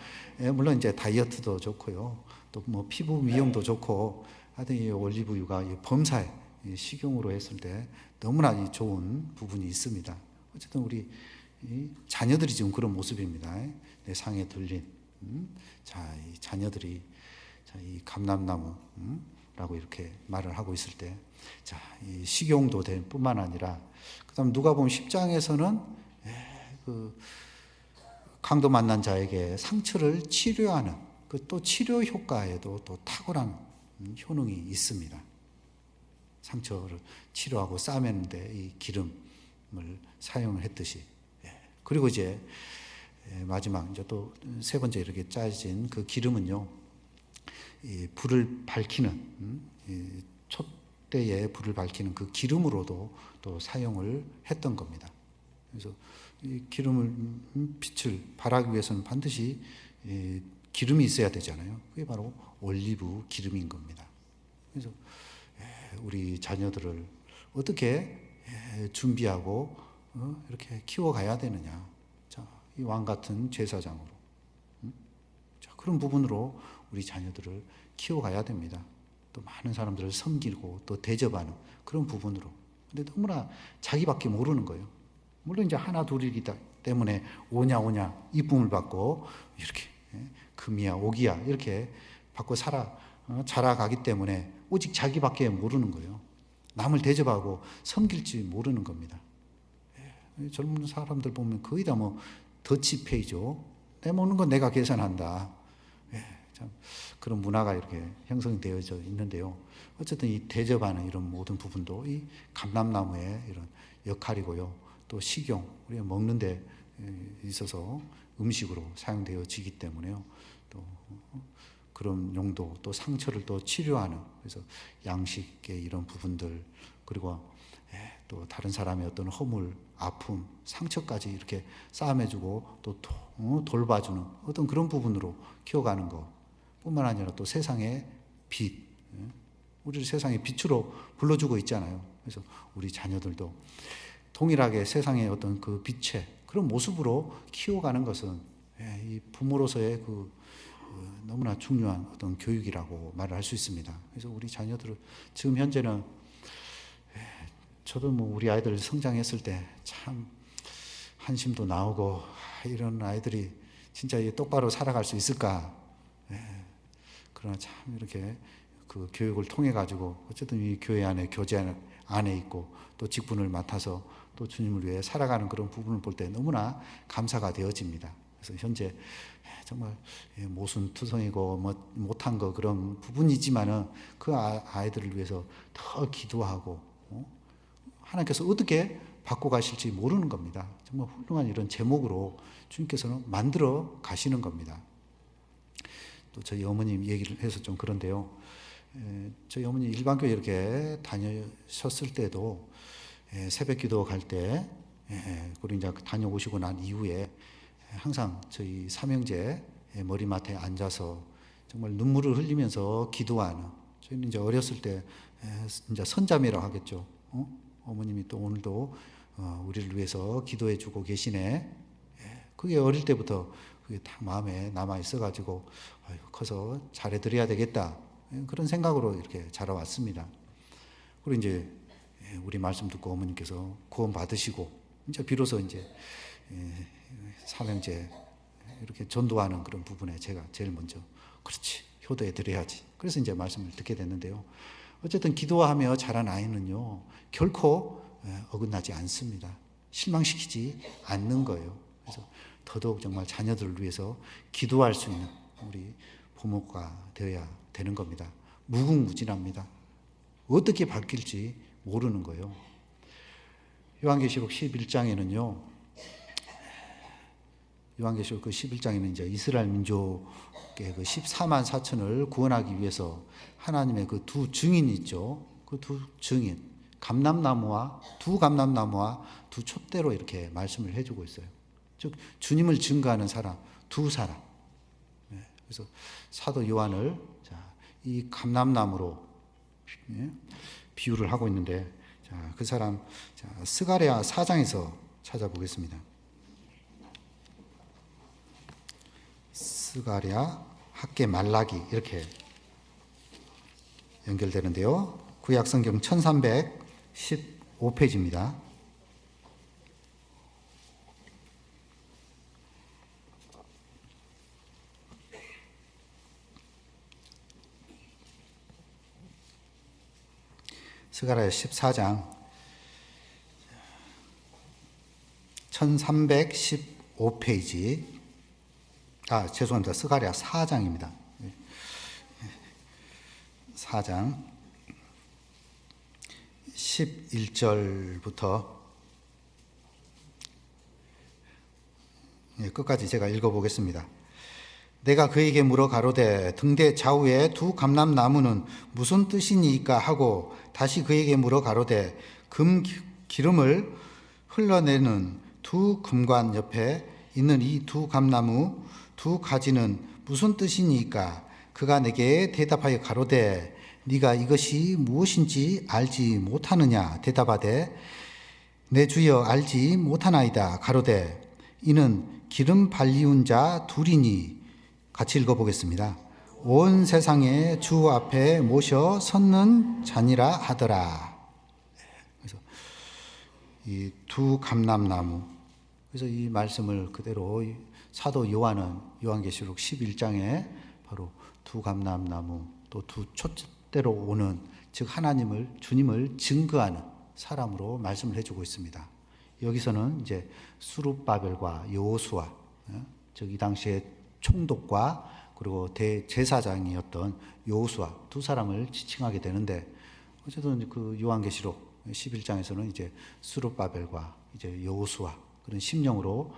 물론 이제 다이어트도 좋고요. 또 뭐 피부 미용도 좋고, 하여튼 이 올리브유가 이 범사에 식용으로 했을 때 너무나 이 좋은 부분이 있습니다. 어쨌든 우리 이 자녀들이 지금 그런 모습입니다. 내 상에 들린 자, 이 자녀들이 자, 이 감람나무라고 이렇게 말을 하고 있을 때, 자, 이 식용도 될 뿐만 아니라, 그다음 누가복음 10장에서는 그 강도 만난 자에게 상처를 치료하는 그 또 치료 효과에도 또 탁월한 효능이 있습니다. 상처를 치료하고 싸매는데 이 기름을 사용을 했듯이. 그리고 이제 마지막 이제 또 세 번째 이렇게 짜진 그 기름은요, 이 불을 밝히는 이 촛대에 불을 밝히는 그 기름으로도 또 사용을 했던 겁니다. 그래서 이 기름을 빛을 발하기 위해서는 반드시 기름이 있어야 되잖아요. 그게 바로 올리브 기름인 겁니다. 그래서 우리 자녀들을 어떻게 준비하고 이렇게 키워가야 되느냐. 자, 이 왕 같은 제사장으로. 자, 그런 부분으로 우리 자녀들을 키워가야 됩니다. 또 많은 사람들을 섬기고 또 대접하는 그런 부분으로. 근데 너무나 자기밖에 모르는 거예요. 물론 이제 하나 둘이기 때문에 오냐 이쁨을 받고 이렇게 금이야 오기야 이렇게 받고 자라가기 때문에 오직 자기밖에 모르는 거예요. 남을 대접하고 섬길지 모르는 겁니다. 젊은 사람들 보면 거의 다 뭐 더치페이죠. 내 먹는 건 내가 계산한다. 참 그런 문화가 이렇게 형성되어져 있는데요. 어쨌든 이 대접하는 이런 모든 부분도 이 감람나무의 이런 역할이고요. 또 식용, 우리가 먹는 데 있어서 음식으로 사용되어지기 때문에요. 또 그런 용도, 또 상처를 또 치료하는, 그래서 양식의 이런 부분들, 그리고 또 다른 사람의 어떤 허물, 아픔, 상처까지 이렇게 싸매주고 또 돌봐주는 어떤 그런 부분으로 키워가는 것 뿐만 아니라, 또 세상의 빛, 우리를 세상의 빛으로 불러주고 있잖아요. 그래서 우리 자녀들도 동일하게 세상의 어떤 그 빛의 그런 모습으로 키워가는 것은 이 부모로서의 그 너무나 중요한 어떤 교육이라고 말을 할 수 있습니다. 그래서 우리 자녀들은 지금 현재는, 저도 뭐 우리 아이들 성장했을 때 참 한심도 나오고, 이런 아이들이 진짜 똑바로 살아갈 수 있을까? 그러나 참 이렇게 그 교육을 통해 가지고 어쨌든 이 교회 안에, 교제 안에 있고 또 직분을 맡아서 또 주님을 위해 살아가는 그런 부분을 볼 때 너무나 감사가 되어집니다. 그래서 현재 정말 모순투성이고 뭐 못한 거 그런 부분이지만은 그 아이들을 위해서 더 기도하고 하나님께서 어떻게 바꿔 가실지 모르는 겁니다. 정말 훌륭한 이런 제목으로 주님께서는 만들어 가시는 겁니다. 또 저희 어머님 얘기를 해서 좀 그런데요. 저희 어머니 일반교회 이렇게 다니셨을 때도 새벽 기도 갈 때, 그리고 이제 다녀오시고 난 이후에 항상 저희 삼형제 머리맡에 앉아서 정말 눈물을 흘리면서 기도하는, 저희는 이제 어렸을 때 이제 선자매라고 하겠죠. 어머님이 또 오늘도 우리를 위해서 기도해 주고 계시네. 그게 어릴 때부터 그게 딱 마음에 남아 있어가지고 커서 잘해드려야 되겠다, 그런 생각으로 이렇게 자라왔습니다. 그리고 이제 우리 말씀 듣고 어머님께서 구원 받으시고 이제 비로소 이제 삼형제 이렇게 전도하는 그런 부분에 제가 제일 먼저 그렇지 효도해 드려야지, 그래서 이제 말씀을 듣게 됐는데요. 어쨌든 기도하며 자란 아이는요 결코 어긋나지 않습니다. 실망시키지 않는 거예요. 그래서 더더욱 정말 자녀들을 위해서 기도할 수 있는 우리 부모가 되어야 되는 겁니다. 무궁무진합니다. 어떻게 바뀔지 모르는 거예요. 요한계시록 11장에는요. 요한계시록 그 11장에는 이제 이스라엘 민족의 그 14만 4천을 구원하기 위해서 하나님의 그 두 증인이 있죠. 그 두 증인, 두 감람나무와 두 촛대로 이렇게 말씀을 해주고 있어요. 즉 주님을 증거하는 사람, 두 사람. 그래서 사도 요한을 이 감람나무로 비유를 하고 있는데, 그 사람 스가랴 4장에서 찾아보겠습니다. 스가랴, 학개, 말라기 이렇게 연결되는데요. 구약성경 1315페이지입니다. 스가랴 14장 1315페이지. 죄송합니다. 스가랴 4장입니다. 4장 11절부터 끝까지 제가 읽어보겠습니다. 내가 그에게 물어 가로되 등대 좌우에 두 감람나무는 무슨 뜻이니까 하고 다시 그에게 물어 가로되 기름을 흘러내는 두 금관 옆에 있는 이 두 감나무 두 가지는 무슨 뜻이니까? 그가 내게 대답하여 가로되 네가 이것이 무엇인지 알지 못하느냐? 대답하되 내 주여 알지 못하나이다. 가로되 이는 기름 발리운 자 둘이니. 같이 읽어보겠습니다. 온 세상의 주 앞에 모셔 섰는 자니라 하더라. 그래서 이 두 감람나무, 그래서 이 말씀을 그대로 사도 요한은 요한계시록 11장에 바로 두 감람나무 또 두 촛대로 오는, 즉 주님을 증거하는 사람으로 말씀을 해주고 있습니다. 여기서는 이제 수룹바벨과 여호수아, 즉 이 당시에 총독과 그리고 대제사장이었던 여호수아 두 사람을 지칭하게 되는데, 어쨌든 그 요한계시록 11장에서는 이제 수룹바벨과 이제 여호수아 그런 심령으로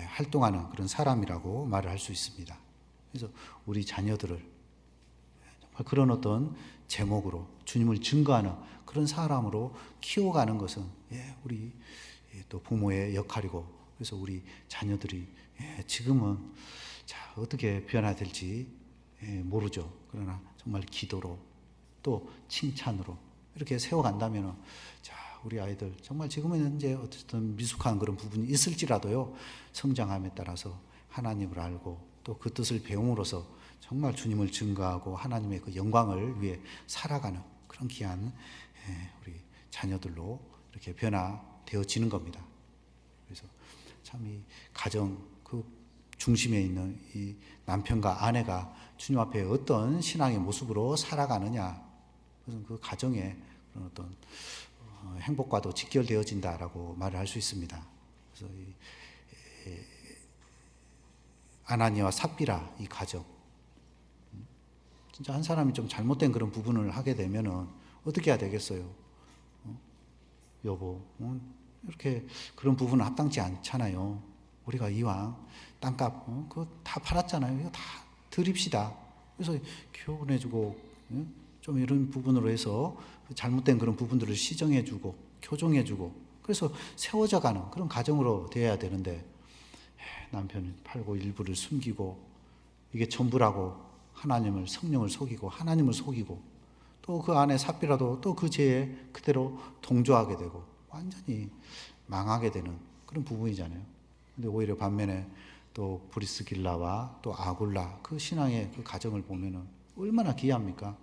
활동하는 그런 사람이라고 말을 할 수 있습니다. 그래서 우리 자녀들을 정말 그런 어떤 제목으로 주님을 증거하는 그런 사람으로 키워가는 것은 우리 또 부모의 역할이고, 그래서 우리 자녀들이 지금은 어떻게 변화될지 모르죠. 그러나 정말 기도로 또 칭찬으로 이렇게 세워간다면 우리 아이들 정말 지금은 이제 어쨌든 미숙한 그런 부분이 있을지라도요, 성장함에 따라서 하나님을 알고 또 그 뜻을 배움으로써 정말 주님을 증거하고 하나님의 그 영광을 위해 살아가는 그런 귀한 우리 자녀들로 이렇게 변화되어지는 겁니다. 그래서 참 이 가정 그 중심에 있는 이 남편과 아내가 주님 앞에 어떤 신앙의 모습으로 살아가느냐, 그래서 그 가정에 그런 어떤 행복과도 직결되어진다라고 말을 할 수 있습니다. 그래서 이 아나니와 삽비라 이 가정, 진짜 한 사람이 좀 잘못된 그런 부분을 하게 되면은 어떻게 해야 되겠어요? 여보, 이렇게 그런 부분은 합당치 않잖아요. 우리가 이왕 땅값 그거 다 팔았잖아요. 이거 다 드립시다. 그래서 교훈해주고 좀 이런 부분으로 해서 잘못된 그런 부분들을 시정해주고 교정해주고, 그래서 세워져가는 그런 가정으로 되어야 되는데, 남편이 팔고 일부를 숨기고 이게 전부라고 하나님을, 성령을 속이고 하나님을 속이고, 또 그 안에 삽비라도 또 그 죄에 그대로 동조하게 되고 완전히 망하게 되는 그런 부분이잖아요. 근데 오히려 반면에 또 브리스길라와 또 아굴라 그 신앙의 그 가정을 보면은 얼마나 귀합니까?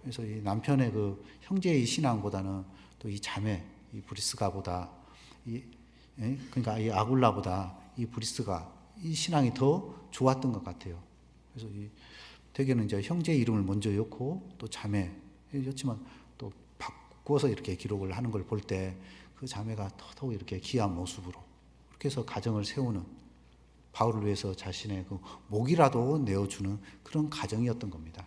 그래서 이 남편의 그 형제의 신앙보다는 또 이 자매 이 브리스가보다 그러니까 이 아굴라보다 이 브리스가 이 신앙이 더 좋았던 것 같아요. 그래서 이 대개는 이제 형제 이름을 먼저 넣고 또 자매였지만 또 바꿔서 이렇게 기록을 하는 걸 볼 때 그 자매가 더더욱 이렇게 귀한 모습으로 그렇게 해서 가정을 세우는, 바울을 위해서 자신의 그 목이라도 내어주는 그런 가정이었던 겁니다.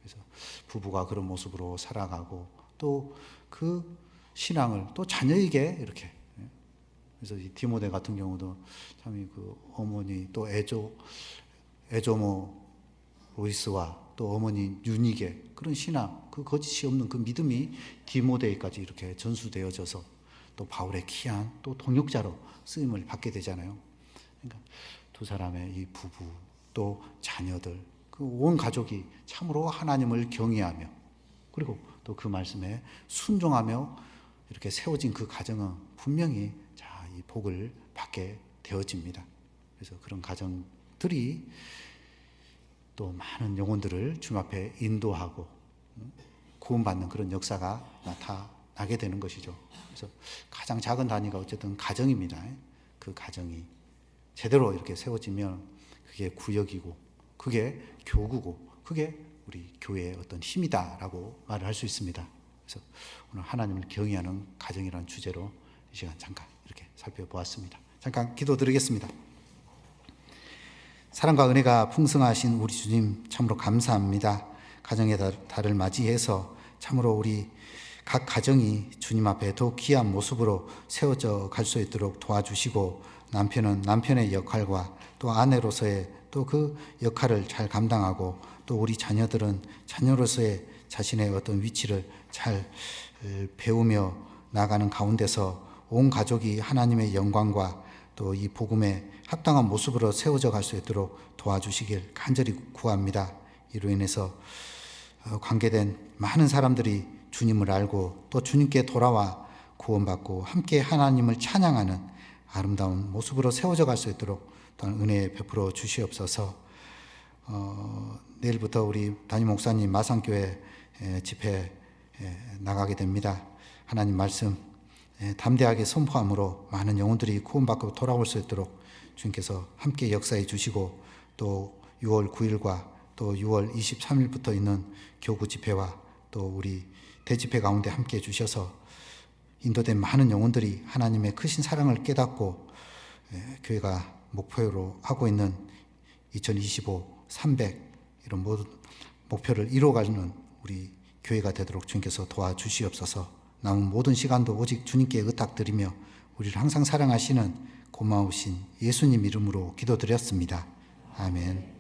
그래서 부부가 그런 모습으로 살아가고 또 그 신앙을 또 자녀에게 이렇게, 그래서 이 디모데 같은 경우도 참 그 어머니 또 에조모 로이스와 또 어머니 유니게 그런 신앙, 그 거짓이 없는 그 믿음이 디모데까지 이렇게 전수되어져서 또 바울의 귀한 또 동역자로 쓰임을 받게 되잖아요. 그러니까 두 사람의 이 부부 또 자녀들, 그 온 가족이 참으로 하나님을 경외하며 그리고 또 그 말씀에 순종하며 이렇게 세워진 그 가정은 분명히 이 복을 받게 되어집니다. 그래서 그런 가정들이 또 많은 영혼들을 주님 앞에 인도하고 구원받는 그런 역사가 나타나게 되는 것이죠. 그래서 가장 작은 단위가 어쨌든 가정입니다. 그 가정이 제대로 이렇게 세워지면 그게 구역이고 그게 교구고 그게 우리 교회의 어떤 힘이다라고 말을 할 수 있습니다. 그래서 오늘 하나님을 경외하는 가정이라는 주제로 이 시간 잠깐 이렇게 살펴보았습니다. 잠깐 기도드리겠습니다. 사랑과 은혜가 풍성하신 우리 주님 참으로 감사합니다. 가정의 달을 맞이해서 참으로 우리 각 가정이 주님 앞에 더 귀한 모습으로 세워져 갈 수 있도록 도와주시고, 남편은 남편의 역할과 또 아내로서의 또 그 역할을 잘 감당하고, 또 우리 자녀들은 자녀로서의 자신의 어떤 위치를 잘 배우며 나가는 가운데서 온 가족이 하나님의 영광과 또 이 복음에 합당한 모습으로 세워져 갈 수 있도록 도와주시길 간절히 구합니다. 이로 인해서 관계된 많은 사람들이 주님을 알고 또 주님께 돌아와 구원받고 함께 하나님을 찬양하는 아름다운 모습으로 세워져 갈 수 있도록 또한 은혜 베풀어 주시옵소서. 내일부터 우리 담임 목사님 마산교회 집회 나가게 됩니다. 하나님 말씀 담대하게 선포함으로 많은 영혼들이 구원받고 돌아올 수 있도록 주님께서 함께 역사해 주시고, 또 6월 9일과 또 6월 23일부터 있는 교구 집회와 또 우리 대집회 가운데 함께 해 주셔서 인도된 많은 영혼들이 하나님의 크신 사랑을 깨닫고 교회가 목표로 하고 있는 2025 300 이런 모든 목표를 이루어가는 우리 교회가 되도록 주님께서 도와주시옵소서. 남은 모든 시간도 오직 주님께 의탁드리며 우리를 항상 사랑하시는 고마우신 예수님 이름으로 기도드렸습니다. 아멘.